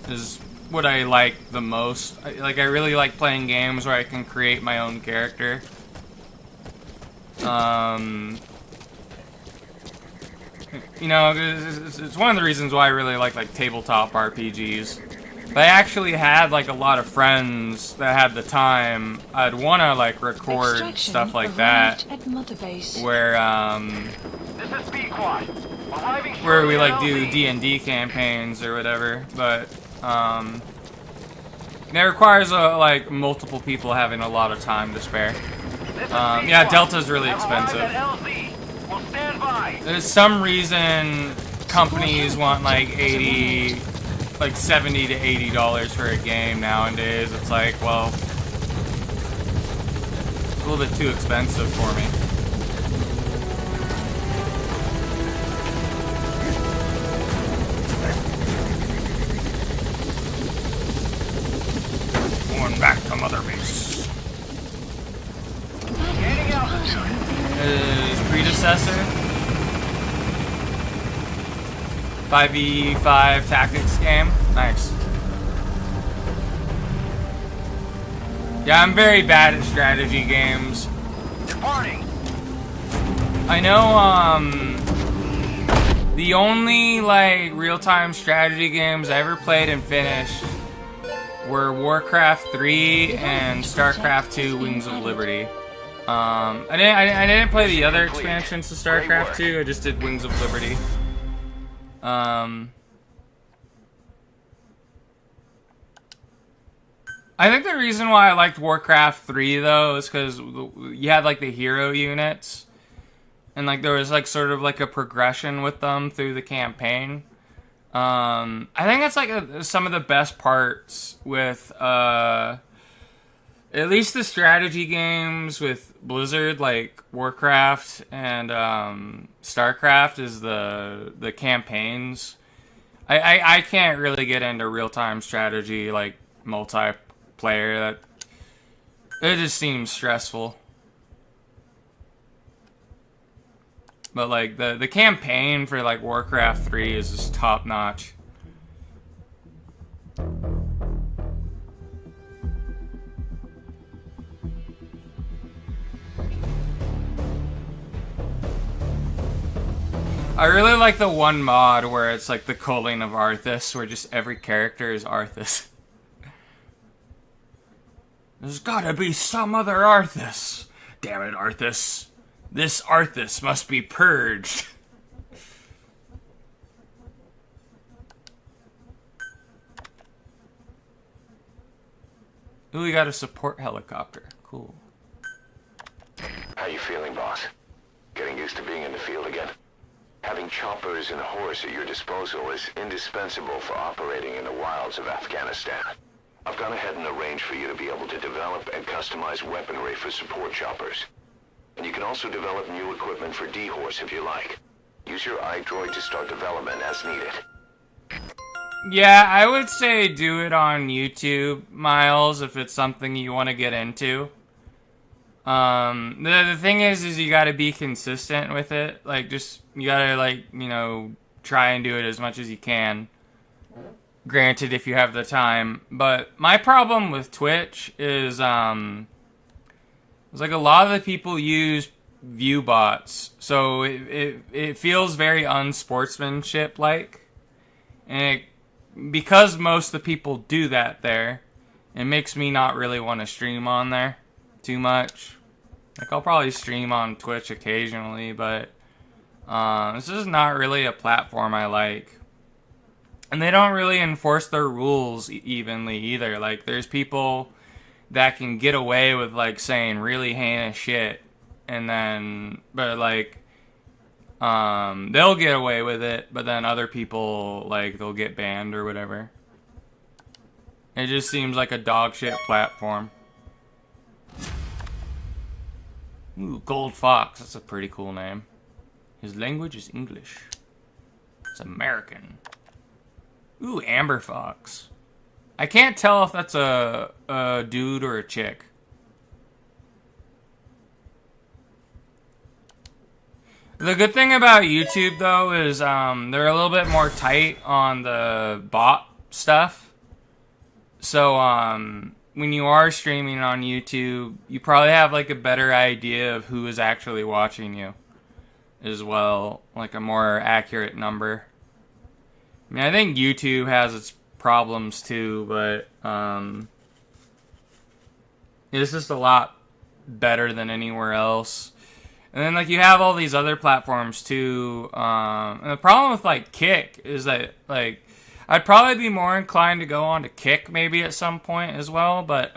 Is what I like the most. I really like playing games where I can create my own character. You know, it's one of the reasons why I really like tabletop RPGs. But I actually had like a lot of friends that had the time. I'd want to like record Extraction stuff like arrived that, at Mother Base. where This is B-Quad. Arriving where we shortly like do LZ. D&D campaigns or whatever. But it requires like multiple people having a lot of time to spare. This is Yeah, B-Quad. Delta's really Have arrived expensive. at LZ. There's some reason companies want like 80, like $70 to $80 for a game nowadays. It's like, well, it's a little bit too expensive for me. Going back to Mother Base. His predecessor, 5v5 tactics game. Nice. Yeah, I'm very bad at strategy games. Departing. I know, the only, like, real-time strategy games I ever played and finished were Warcraft 3 and StarCraft 2 Wings of Liberty. I didn't play the other expansions to StarCraft 2, I just did Wings of Liberty. I think the reason why I liked Warcraft 3 though is because you had like the hero units, and like there was like sort of like a progression with them through the campaign. I think that's like some of the best parts with at least the strategy games with Blizzard, like Warcraft and StarCraft, is the campaigns. I can't really get into real-time strategy like multiplayer. That it just seems stressful. But like the campaign for like Warcraft 3 is just top notch. I really like the one mod where it's like the culling of Arthas, where just every character is Arthas. There's gotta be some other Arthas. Damn it, Arthas. This Arthas must be purged. Ooh, we got a support helicopter. Cool. How you feeling, boss? Getting used to being in the field again? Having choppers and horse at your disposal is indispensable for operating in the wilds of Afghanistan. I've gone ahead and arranged for you to be able to develop and customize weaponry for support choppers. And you can also develop new equipment for D-Horse if you like. Use your iDroid to start development as needed. Yeah, I would say do it on YouTube, Miles, if it's something you want to get into. The thing is you gotta be consistent with it. Like, just, you gotta, like, you know, try and do it as much as you can. Granted, if you have the time. But my problem with Twitch is, it's like a lot of the people use view bots. So it feels very unsportsmanship-like. And because most of the people do that there, it makes me not really want to stream on there too much. Like, I'll probably stream on Twitch occasionally, but this is not really a platform I like. And they don't really enforce their rules evenly either. Like, there's people that can get away with, like, saying really heinous shit, and then, but, like, they'll get away with it, but then other people, like, they'll get banned or whatever. It just seems like a dog shit platform. Ooh, Gold Fox. That's a pretty cool name. His language is English. It's American. Ooh, Amber Fox. I can't tell if that's a dude or a chick. The good thing about YouTube, though, is they're a little bit more tight on the bot stuff. So, when you are streaming on YouTube, you probably have, like, a better idea of who is actually watching you as well. Like, a more accurate number. I mean, I think YouTube has its problems, too, but it's just a lot better than anywhere else. And then, like, you have all these other platforms, too. And the problem with, like, Kick is that, like, I'd probably be more inclined to go on to Kick maybe at some point as well, but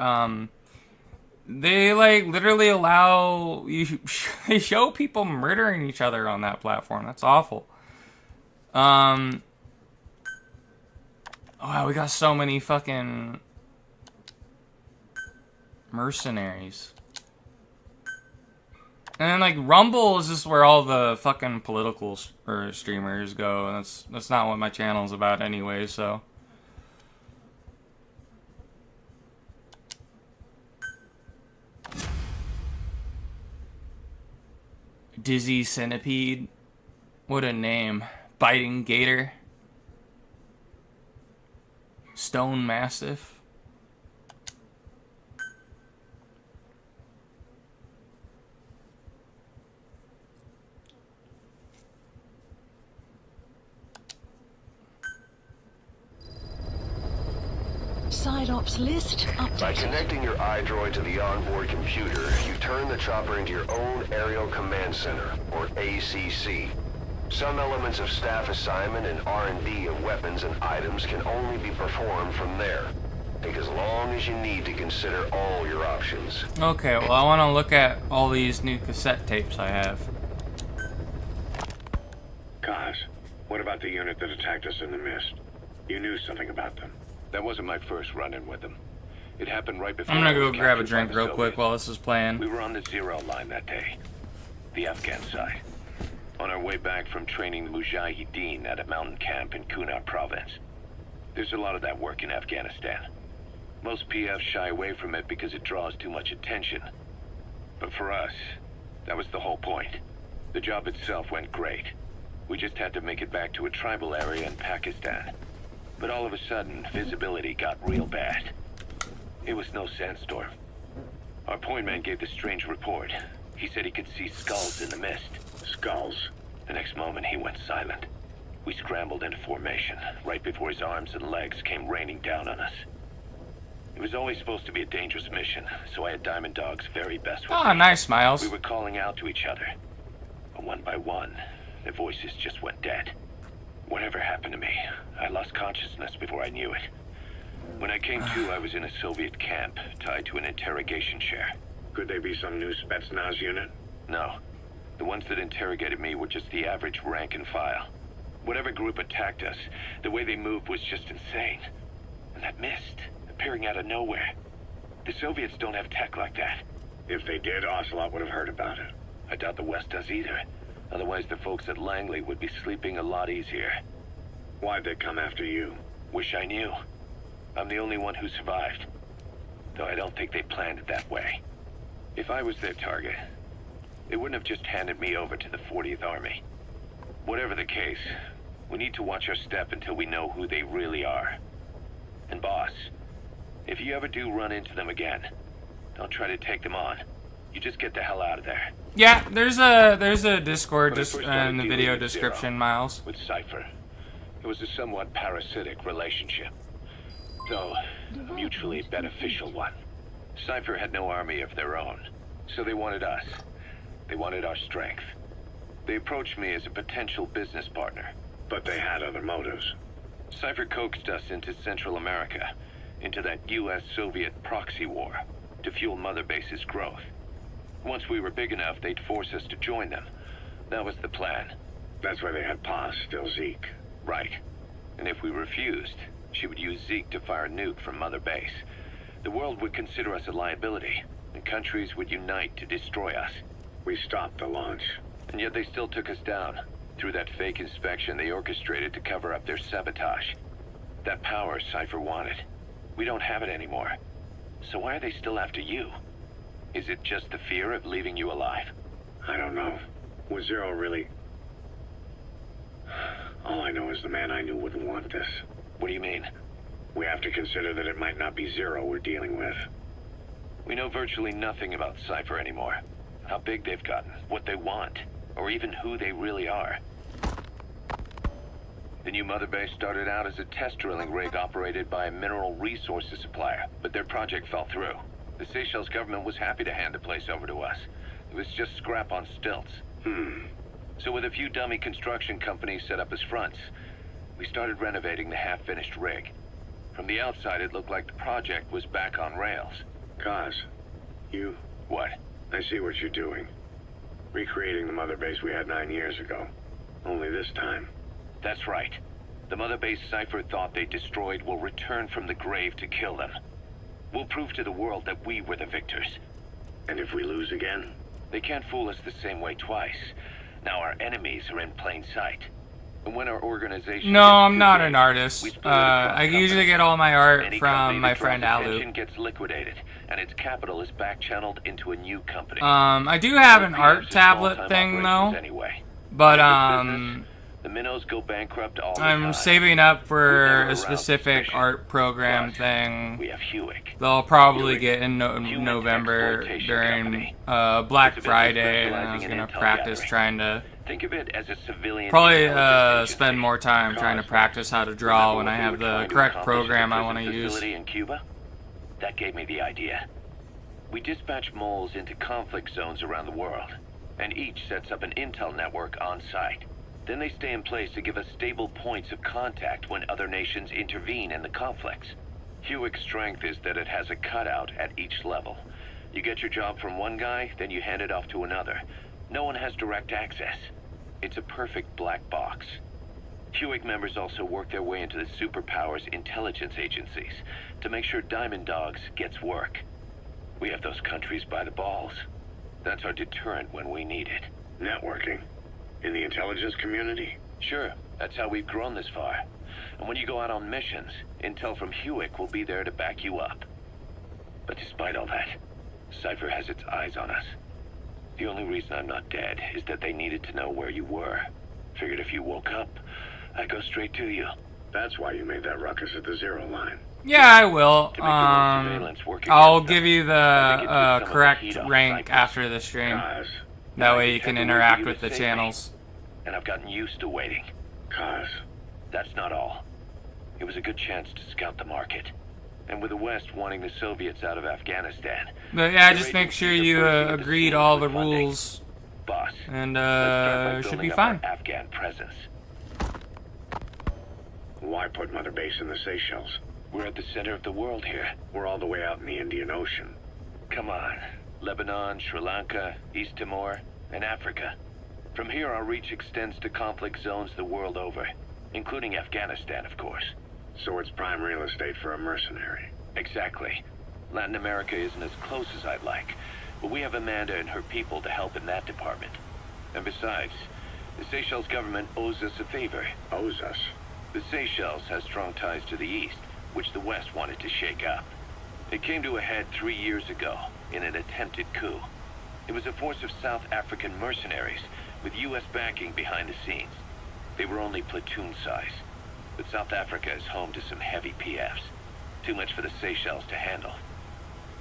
They like literally allow you. They show people murdering each other on that platform. That's awful. Oh, wow, we got so many fucking mercenaries. And then like Rumble is just where all the fucking political streamers go, and that's not what my channel's about anyway. So. Dizzy Centipede. What a name. Biting Gator. Stone Mastiff. Side ops list By updated. connecting your iDroid to the onboard computer, you turn the chopper into your own Aerial Command Center, or ACC. Some elements of staff assignment and R&D of weapons and items can only be performed from there. Take as long as you need to consider all your options. Okay, well I want to look at all these new cassette tapes I have. Kaz, what about the unit that attacked us in the mist? You knew something about them. That wasn't my first run-in with them. It happened right before I'm gonna I was go grab a captured by drink the real quick Soviets. while this is playing. We were on the zero line that day, the Afghan side. On our way back from training the Mujahideen at a mountain camp in Kunar province. There's a lot of that work in Afghanistan. Most PFs shy away from it because it draws too much attention. But for us, that was the whole point. The job itself went great. We just had to make it back to a tribal area in Pakistan. But all of a sudden, visibility got real bad. It was no sandstorm. Our point man gave this strange report. He said he could see skulls in the mist. Skulls? The next moment, he went silent. We scrambled into formation, right before his arms and legs came raining down on us. It was always supposed to be a dangerous mission, so I had Diamond Dog's very best with Ah, me. nice, Miles. We were calling out to each other. But one by one, their voices just went dead. Whatever happened to me, I lost consciousness before I knew it. When I came to, I was in a Soviet camp, tied to an interrogation chair. Could they be some new Spetsnaz unit? No. The ones that interrogated me were just the average rank and file. Whatever group attacked us, the way they moved was just insane. And that mist, appearing out of nowhere. The Soviets don't have tech like that. If they did, Ocelot would have heard about it. I doubt the West does either. Otherwise, the folks at Langley would be sleeping a lot easier. Why'd they come after you? Wish I knew. I'm the only one who survived. Though I don't think they planned it that way. If I was their target, they wouldn't have just handed me over to the 40th Army. Whatever the case, we need to watch our step until we know who they really are. And boss, if you ever do run into them again, don't try to take them on. You just get the hell out of there. Yeah, there's a Discord When I just first started in the dealing video with description, Zero, Miles. With Cypher, it was a somewhat parasitic relationship. Though, a mutually beneficial one. Cypher had no army of their own, so they wanted us. They wanted our strength. They approached me as a potential business partner. But they had other motives. Cypher coaxed us into Central America, into that US-Soviet proxy war, to fuel Mother Base's growth. Once we were big enough, they'd force us to join them. That was the plan. That's why they had Paz, still Zeke. Right. And if we refused, she would use Zeke to fire a nuke from Mother Base. The world would consider us a liability, and countries would unite to destroy us. We stopped the launch. And yet they still took us down, through that fake inspection they orchestrated to cover up their sabotage. That power Cypher wanted. We don't have it anymore. So why are they still after you? Is it just the fear of leaving you alive? I don't know. Was Zero really... All I know is the man I knew wouldn't want this. What do you mean? We have to consider that it might not be Zero we're dealing with. We know virtually nothing about Cypher anymore. How big they've gotten, what they want, or even who they really are. The new Mother Base started out as a test drilling rig operated by a mineral resources supplier, but their project fell through. The Seychelles government was happy to hand the place over to us. It was just scrap on stilts. So with a few dummy construction companies set up as fronts, we started renovating the half-finished rig. From the outside, it looked like the project was back on rails. Kaz, You? What? I see what you're doing. Recreating the mother base we had 9 years ago. Only this time. That's right. The Mother Base Cypher thought they destroyed will return from the grave to kill them. We'll prove to the world that we were the victors. And if we lose again? They can't fool us the same way twice. Now our enemies are in plain sight. And when our organization... No, gets I'm too not big, an artist. we split it across I usually companies. get all my art Any from company my that friend draws Alu. attention gets liquidated, and its capital is back-channeled into a new company. I do have an OPF's art a tablet small-time thing operations though, Anyway. but In this business, the minnows go bankrupt all the time. I'm saving up for We're never a around specific suspicion. art program Plus, thing. We have Hewick. They'll probably Hewick- get in Hewick November Exploitation during Company. Black It's a business Friday, and I was specializing in gonna intel practice gathering. trying to Think of it as a civilian probably intelligence spend agency. more time trying to practice how to draw when I have the correct program I want to use. Facility in Cuba? That gave me the idea. We dispatch moles into conflict zones around the world, and each sets up an intel network on site. Then they stay in place to give us stable points of contact when other nations intervene in the conflicts. Hewick's strength is that it has a cutout at each level. You get your job from one guy, then you hand it off to another. No one has direct access. It's a perfect black box. Hewick members also work their way into the superpowers intelligence agencies to make sure Diamond Dogs gets work. We have those countries by the balls. That's our deterrent when we need it. Networking. In the intelligence community? Sure, that's how we've grown this far. And when you go out on missions, intel from Hewick will be there to back you up. But despite all that, Cypher has its eyes on us. The only reason I'm not dead is that they needed to know where you were. Figured if you woke up, I'd go straight to you. That's why you made that ruckus at the zero line. Yeah, I will. To make your own surveillance work I'll against give us. you I think the it took some of the correct heat off rank Cyprus. after the stream. Kaz. That I way you just can had to wait for interact you with to the save me. channels. And I've gotten used to waiting. Kaz. That's not all. It was a good chance to scout the market. And with the West wanting the Soviets out of Afghanistan... But yeah, the just make agencies sure are you bursting into agreed scenes all the with funding. rules, Boss, and let's start by it should building be up fine. our Afghan presence. Why put Mother Base in the Seychelles? We're at the center of the world here. We're all the way out in the Indian Ocean. Come on. Lebanon, Sri Lanka, East Timor, and Africa. From here, our reach extends to conflict zones the world over, including Afghanistan, of course. So it's prime real estate for a mercenary. Exactly. Latin America isn't as close as I'd like, but we have Amanda and her people to help in that department. And besides, the Seychelles government owes us a favor. Owes us? The Seychelles has strong ties to the east, which the West wanted to shake up. It came to a head 3 years ago in an attempted coup. It was a force of South African mercenaries with U.S. backing behind the scenes. They were only platoon size, but South Africa is home to some heavy PFs. Too much for the Seychelles to handle.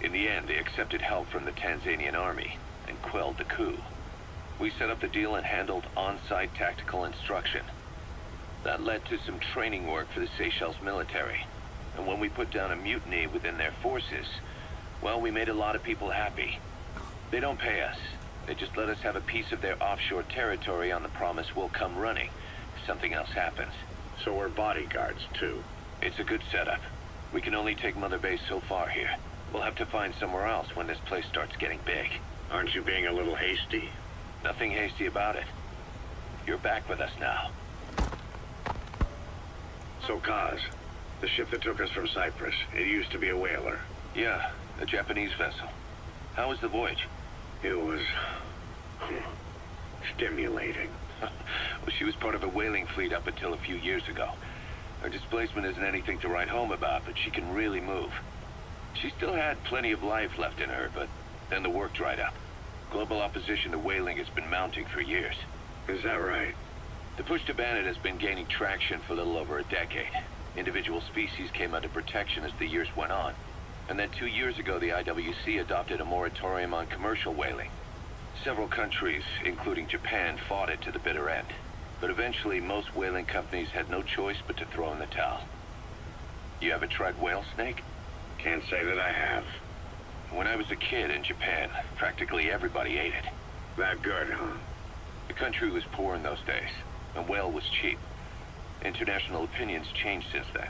In the end, they accepted help from the Tanzanian army and quelled the coup. We set up the deal and handled on-site tactical instruction. That led to some training work for the Seychelles military. And when we put down a mutiny within their forces, well, we made a lot of people happy. They don't pay us. They just let us have a piece of their offshore territory on the promise we'll come running if something else happens. So we're bodyguards, too. It's a good setup. We can only take Mother Base so far here. We'll have to find somewhere else when this place starts getting big. Aren't you being a little hasty? Nothing hasty about it. You're back with us now. So, Kaz, the ship that took us from Cyprus, it used to be a whaler. Yeah, a Japanese vessel. How was the voyage? It was... stimulating. Well, she was part of a whaling fleet up until a few years ago. Her displacement isn't anything to write home about, but she can really move. She still had plenty of life left in her, but then the work dried up. Global opposition to whaling has been mounting for years. Is that right? The push to ban it has been gaining traction for a little over a decade. Individual species came under protection as the years went on. And then 2 years ago, the IWC adopted a moratorium on commercial whaling. Several countries, including Japan, fought it to the bitter end. But eventually, most whaling companies had no choice but to throw in the towel. You ever tried whale snake? Can't say that I have. When I was a kid in Japan, practically everybody ate it. That good, huh? The country was poor in those days, and whale was cheap. International opinions changed since then.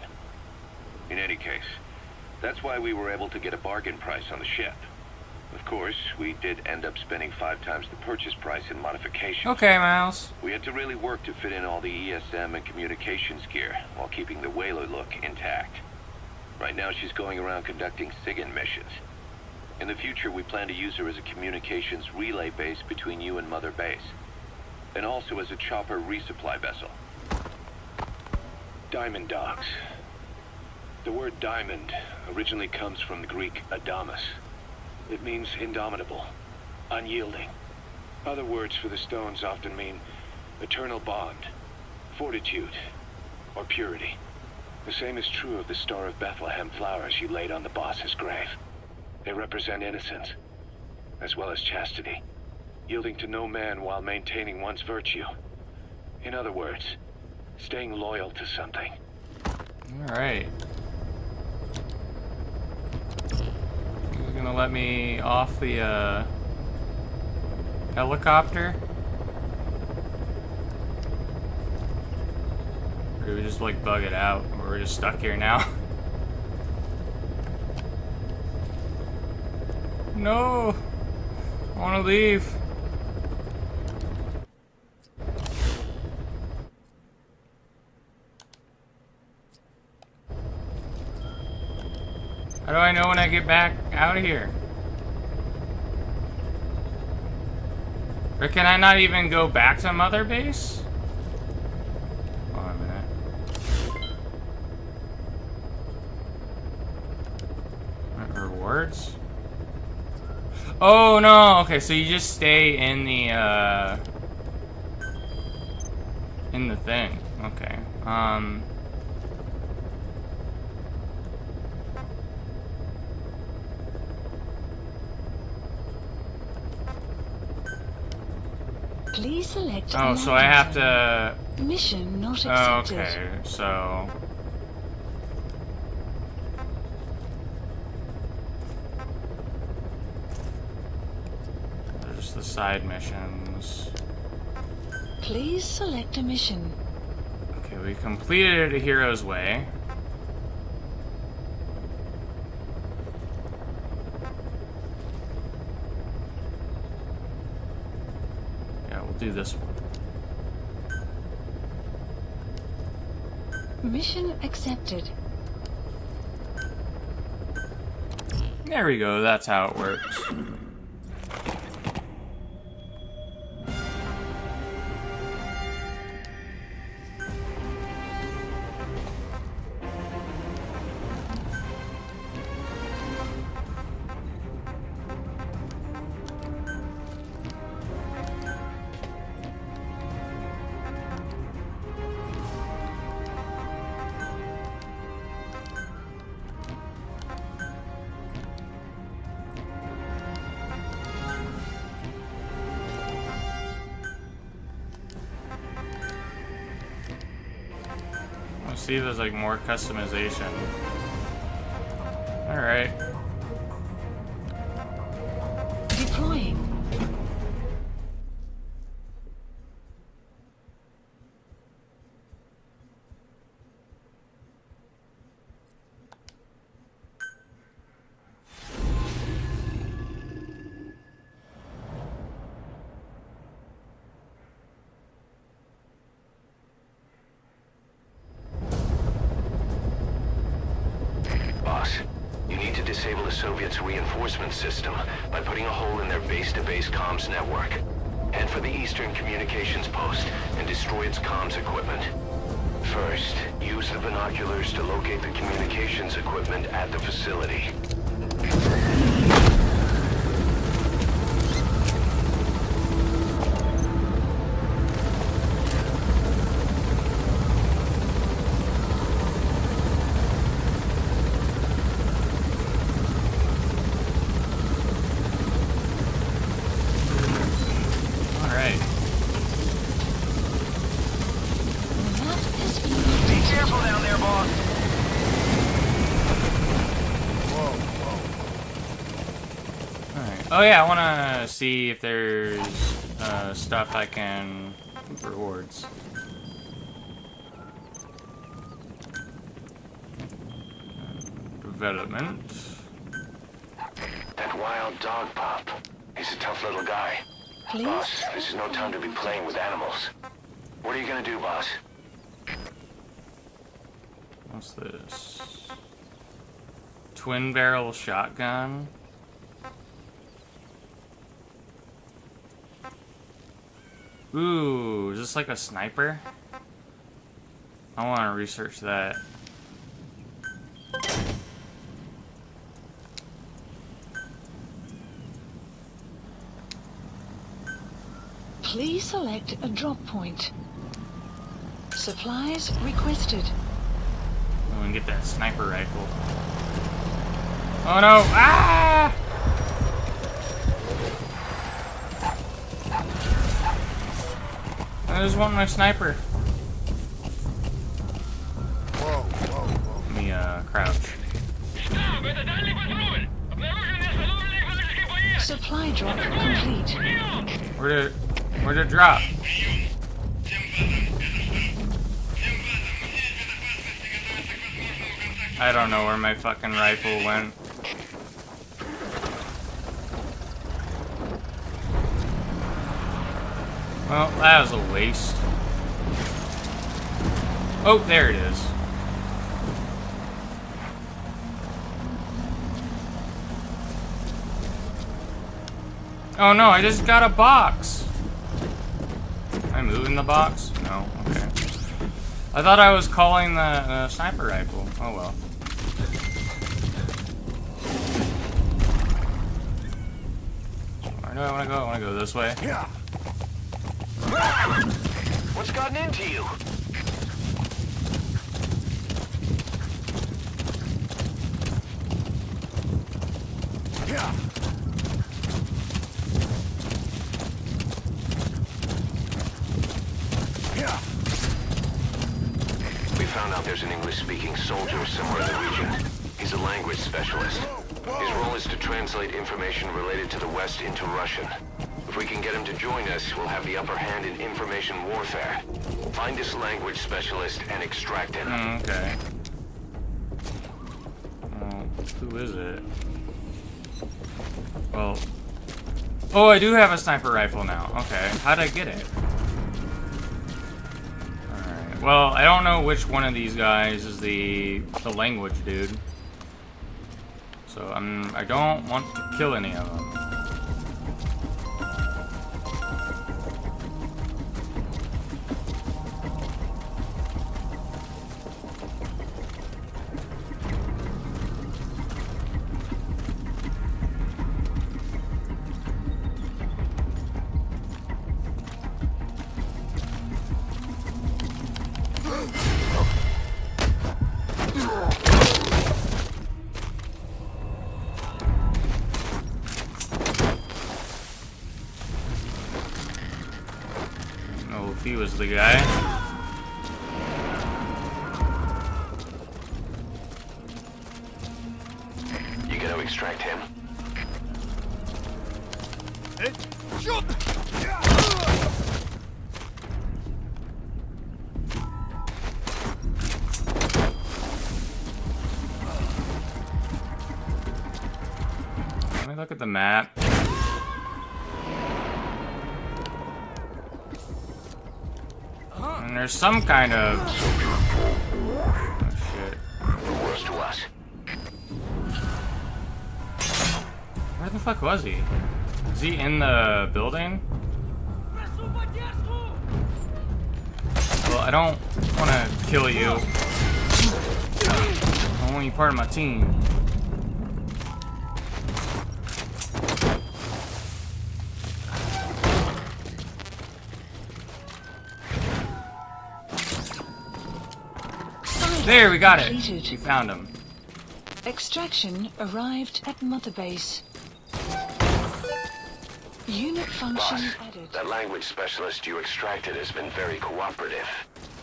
In any case, that's why we were able to get a bargain price on the ship. Of course, we did end up spending 5 times the purchase price in modifications. Okay, Miles. We had to really work to fit in all the ESM and communications gear while keeping the whaler look intact. Right now she's going around conducting SIGINT missions. In the future, we plan to use her as a communications relay base between you and Mother Base, and also as a chopper resupply vessel. Diamond dogs. The word diamond originally comes from the Greek adamas. It means indomitable, unyielding. Other words for the stones often mean eternal bond, fortitude, or purity. The same is true of the Star of Bethlehem flowers you laid on the boss's grave. They represent innocence, as well as chastity, yielding to no man while maintaining one's virtue. In other words, staying loyal to something. Alright. He's gonna let me off the, helicopter? Or do we just, like, bug it out? Or we're just stuck here now? No! I wanna leave. How do I know when I get back out of here? Or can I not even go back to Mother Base? Hold on a minute. Rewards? Oh no, okay, so you just stay in the thing. Okay. Please select. Oh, so I have to. Mission not Oh, accepted. okay, so. There's the side missions. Please select a mission. Okay, we completed a Hero's Way. Yeah, we'll do this one. Mission accepted. There we go, that's how it works. Let's see if there's like more customization. Alright. Deploying. You need to disable the Soviets' reinforcement system by putting a hole in their base-to-base comms network. Head for the Eastern Communications Post and destroy its comms equipment. First, use the binoculars to locate the communications equipment at the facility. Oh yeah, I want to see if there's stuff I can rewards. That wild dog pup. He's a tough little guy. Please? Boss, this is no time to be playing with animals. What are you gonna do, boss? What's this? Twin barrel shotgun. Ooh, is this like a sniper? I want to research that. Please select a drop point. Supplies requested. I'm gonna get that sniper rifle. Oh no! Ah! I just want my sniper. Whoa, whoa, whoa. Let me crouch. Штаб, это дальний патруль! Обнаружен неустановленный вражеский боец! Supply drop complete. Where'd it drop? I don't know where my fucking rifle went. Well, that was a waste. Oh, there it is. Oh no, I just got a box. Am I moving the box? No, okay. I thought I was calling the sniper rifle. Oh well. Where do I want to go? I want to go this way. Yeah. What's gotten into you? Yeah. Yeah. We found out there's an English-speaking soldier somewhere in the region. He's a language specialist. His role is to translate information related to the West into Russian. If we can get him to join us, we'll have the upper hand in information warfare. Find this language specialist and extract him. Okay. Well, who is it? Well... Oh, I do have a sniper rifle now. Okay. How'd I get it? Alright. Well, I don't know which one of these guys is the language dude. So, I don't want to kill any of them. If he was the guy. You gotta extract him. Let me look at the map. And there's some kind of... Oh, shit. Close to us. Where the fuck was he? Is he in the building? Well, I don't want to kill you. I want you part of my team. There, we got it. We found him. Extraction arrived at Mother Base. Unit function Boss, added. that language specialist you extracted has been very cooperative.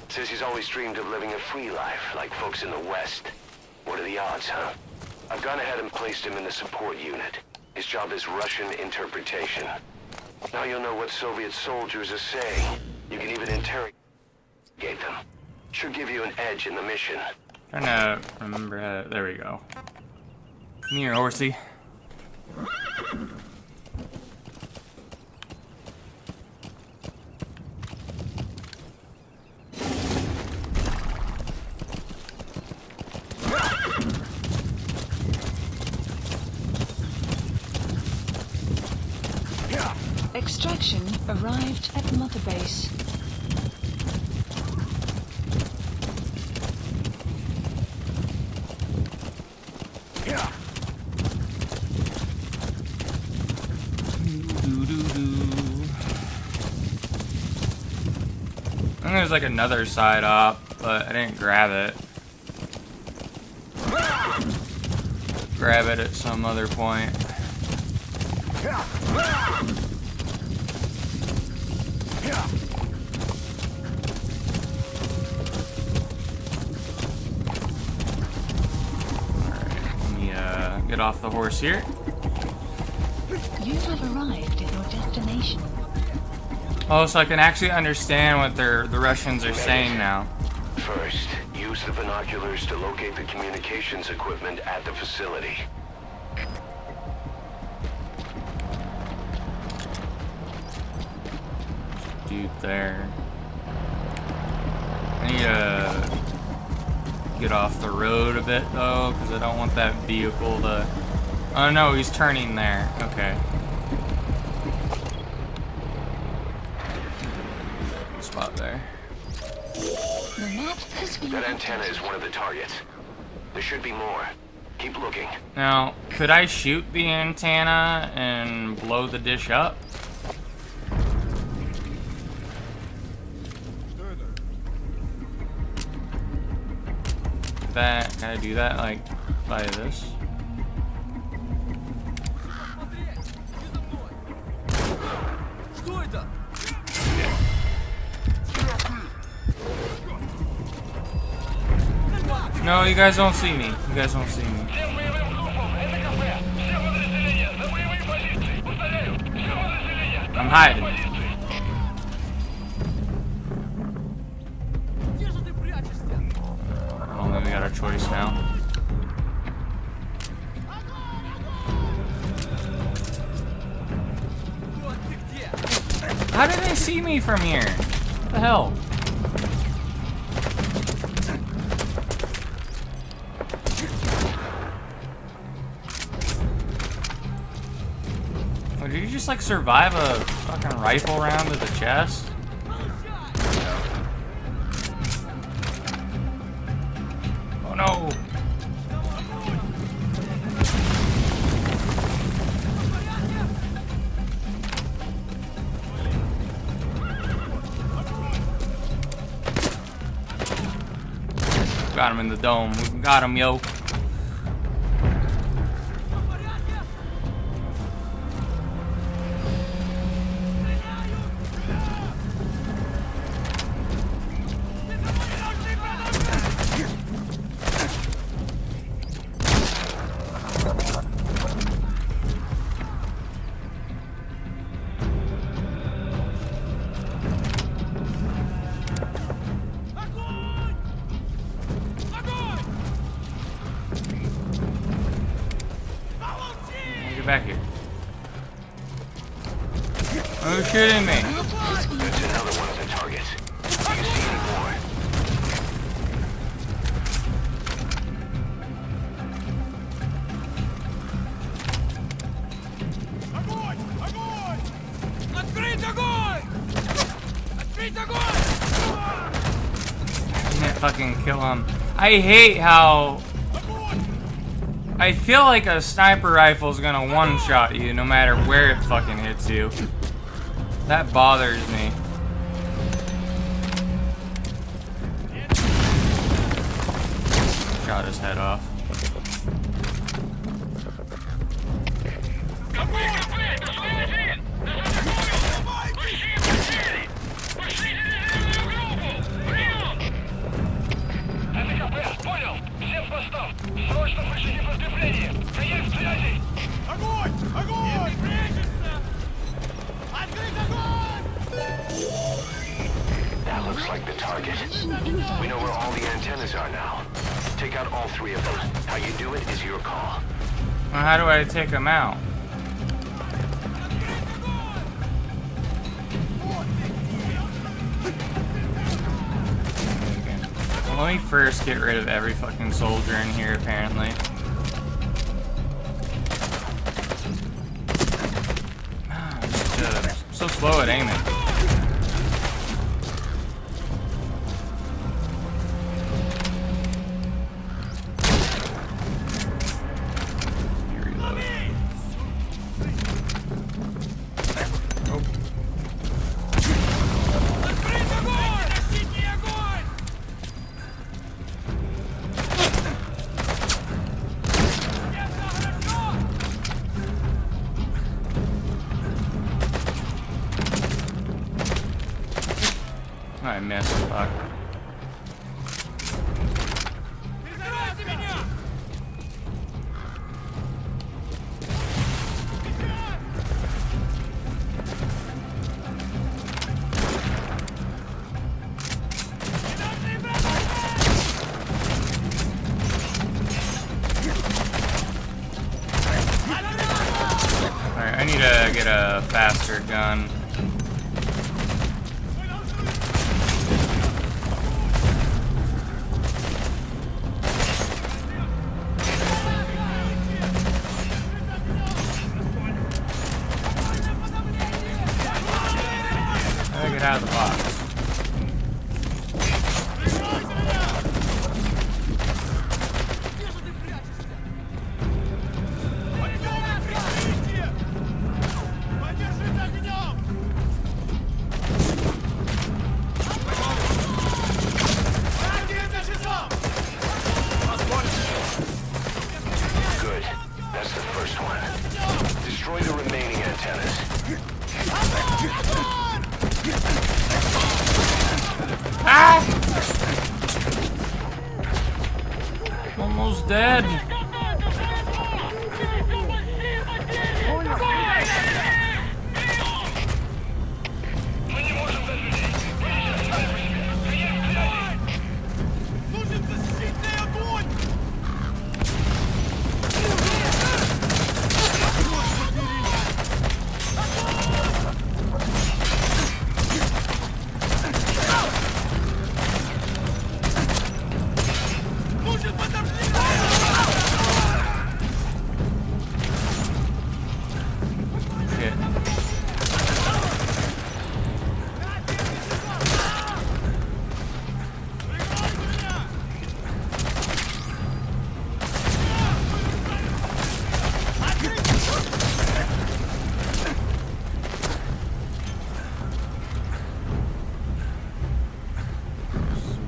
Says he's always dreamed of living a free life, like folks in the West. What are the odds, huh? I've gone ahead and placed him in the support unit. His job is Russian interpretation. Now you'll know what Soviet soldiers are saying. You can even interrogate them. Should give you an edge in the mission. Trying to remember how... There we go. Come here, horsey. Extraction arrived at Mother Base. I think there's like another side up, but I didn't grab it. Grab it at some other point. Get off the horse here. You have arrived at your destination. Oh, so I can actually understand what the Russians are saying now. First, use the binoculars to locate the communications equipment at the facility. Dude there. I need to get off the road a bit though, because I don't want that vehicle to... Oh no, he's turning there. Okay. Spot there. The map has been That antenna is one of the targets. There should be more. Keep looking. Now, could I shoot the antenna and blow the dish up? Can I do that, like, by this? No, you guys don't see me. You guys don't see me. I'm hiding. Only we got our choice now. How did they see me from here? What the hell? Oh, did you just like survive a fucking rifle round to the chest? Oh no! Got him in the dome. We got him, yo. Back here. Oh, shooting me. That's another one of the targets. Do you see any more? Can't fucking kill him. I hate how I feel like a sniper rifle is gonna one-shot you no matter where it fucking hits you. That bothers me. Shot his head off. That looks like the target. We know where all the antennas are now. Take out all three of them. How you do it is your call. Well, how do I take him out? Let me first get rid of every fucking soldier in here, apparently. I'm so slow at aiming. I missed. Fuck. Alright, I need to get a faster gun. Get out of the box. Good. That's the first one. Destroy the remaining antennas. Ah! Almost dead.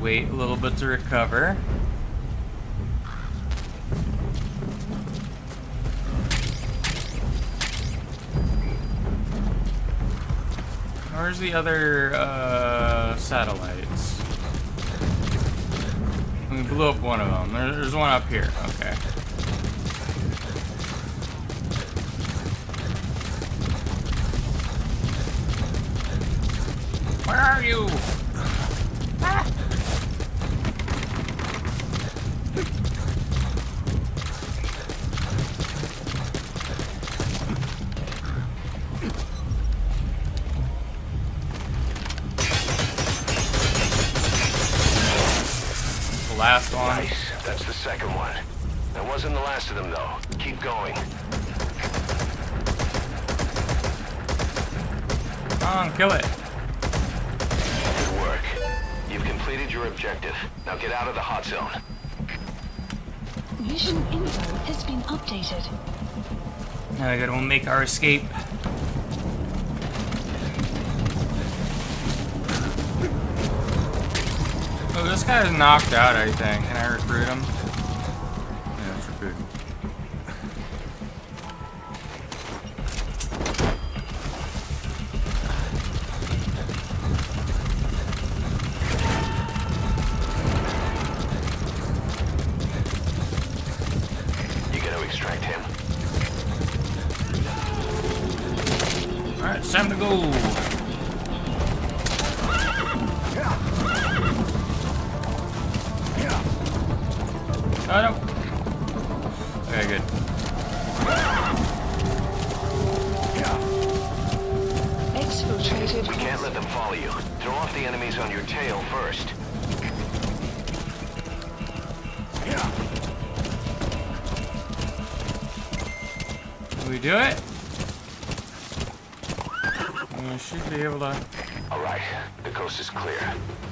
Wait a little bit to recover. Where's the other satellites? We blew up one of them. There's one up here. Okay. Where are you? Ah! Last one. Nice. That's the second one. That wasn't the last of them, though. Keep going. Come on, kill it. Good work. You've completed your objective. Now get out of the hot zone. Mission info has been updated. Now we gotta make our escape. Oh, this guy's knocked out, I think. Can I recruit him? Yeah, let's recruit him. You gotta extract him. Alright, it's time to go. Oh no. Okay, good. Exfiltrated. We can't let them follow you. Throw off the enemies on your tail first. Did we do it? We should be able to... Alright, the coast is clear.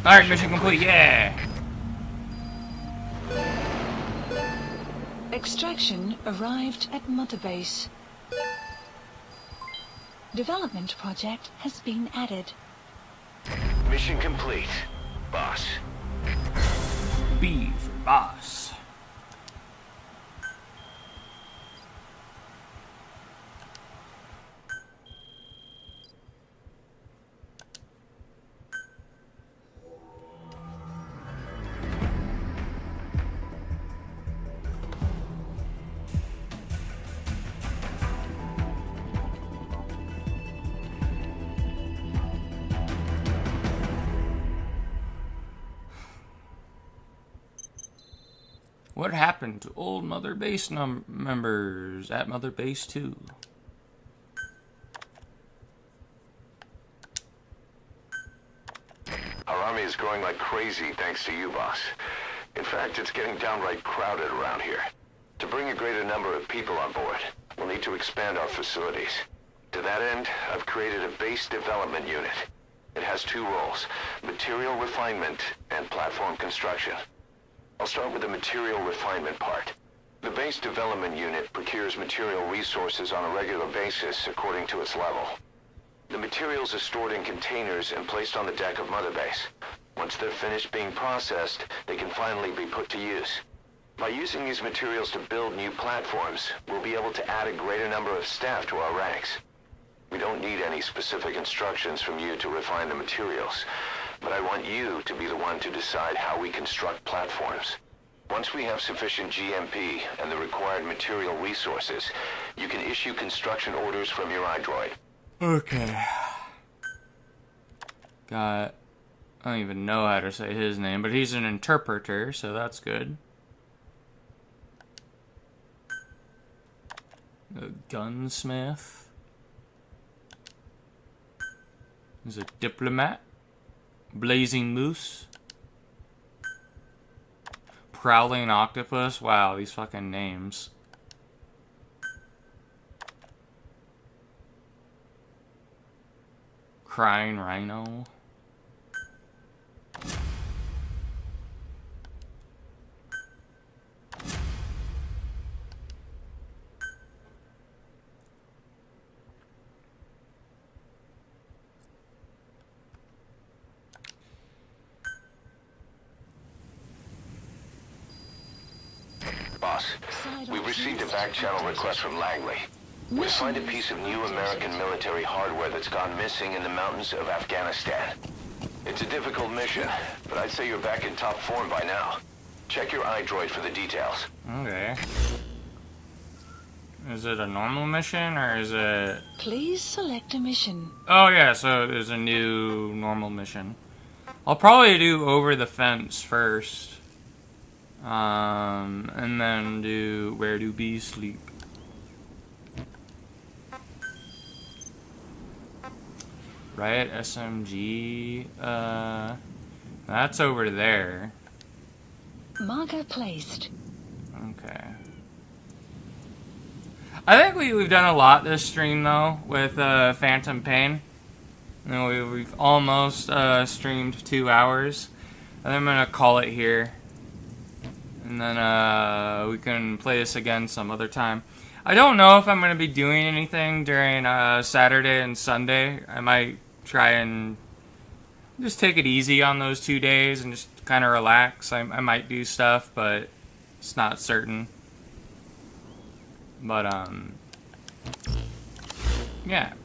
Alright, mission complete, yeah! Extraction arrived at Mother Base. Development project has been added. Mission complete, boss. B for boss. What happened to old Mother Base members at Mother Base 2? Our army is growing like crazy thanks to you, boss. In fact, it's getting downright crowded around here. To bring a greater number of people on board, we'll need to expand our facilities. To that end, I've created a base development unit. It has two roles, material refinement and platform construction. I'll start with the material refinement part. The base development unit procures material resources on a regular basis according to its level. The materials are stored in containers and placed on the deck of Mother Base. Once they're finished being processed, they can finally be put to use. By using these materials to build new platforms, we'll be able to add a greater number of staff to our ranks. We don't need any specific instructions from you to refine the materials, but I want you to be the one to decide how we construct platforms. Once we have sufficient GMP and the required material resources, you can issue construction orders from your iDroid. Okay. Got... I don't even know how to say his name, but he's an interpreter, so that's good. A gunsmith. He's a diplomat. Blazing Moose. Prowling Octopus. Wow, these fucking names. Crying Rhino. Boss, we've received a back-channel request from Langley. We find a piece of new American military hardware that's gone missing in the mountains of Afghanistan. It's a difficult mission, but I'd say you're back in top form by now. Check your iDroid for the details. Okay. Is it a normal mission, or is it... Please select a mission. Oh yeah, so there's a new normal mission. I'll probably do Over the Fence first. And then do Where Do Bees Sleep? Riot SMG, that's over there. Marker placed. Okay. I think we've done a lot this stream though with Phantom Pain. You know, we've almost streamed 2 hours. I think I'm gonna call it here. And then we can play this again some other time. I don't know if I'm going to be doing anything during Saturday and Sunday. I might try and just take it easy on those 2 days and just kind of relax. I might do stuff, but it's not certain. But, yeah. I'm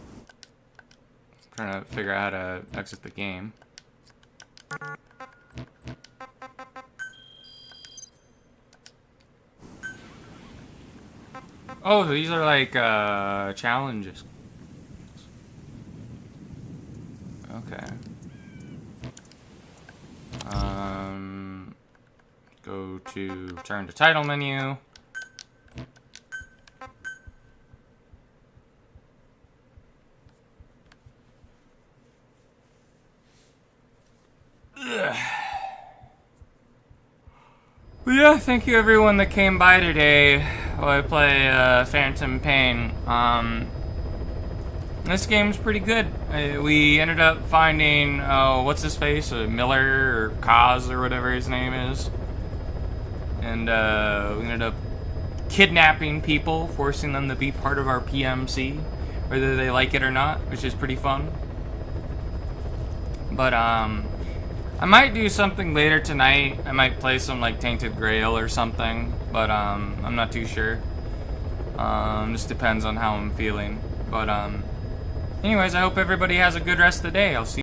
trying to figure out how to exit the game. Oh, these are like challenges. Okay. Go to return to title menu. Ugh. But yeah, thank you everyone that came by today. well, I play Phantom Pain. This game's pretty good. We ended up finding, what's his face? Miller or Kaz or whatever his name is. And we ended up kidnapping people, forcing them to be part of our PMC, whether they like it or not, which is pretty fun. But I might do something later tonight. I might play some like Tainted Grail or something, but I'm not too sure. Just depends on how I'm feeling. But anyways, I hope everybody has a good rest of the day. I'll see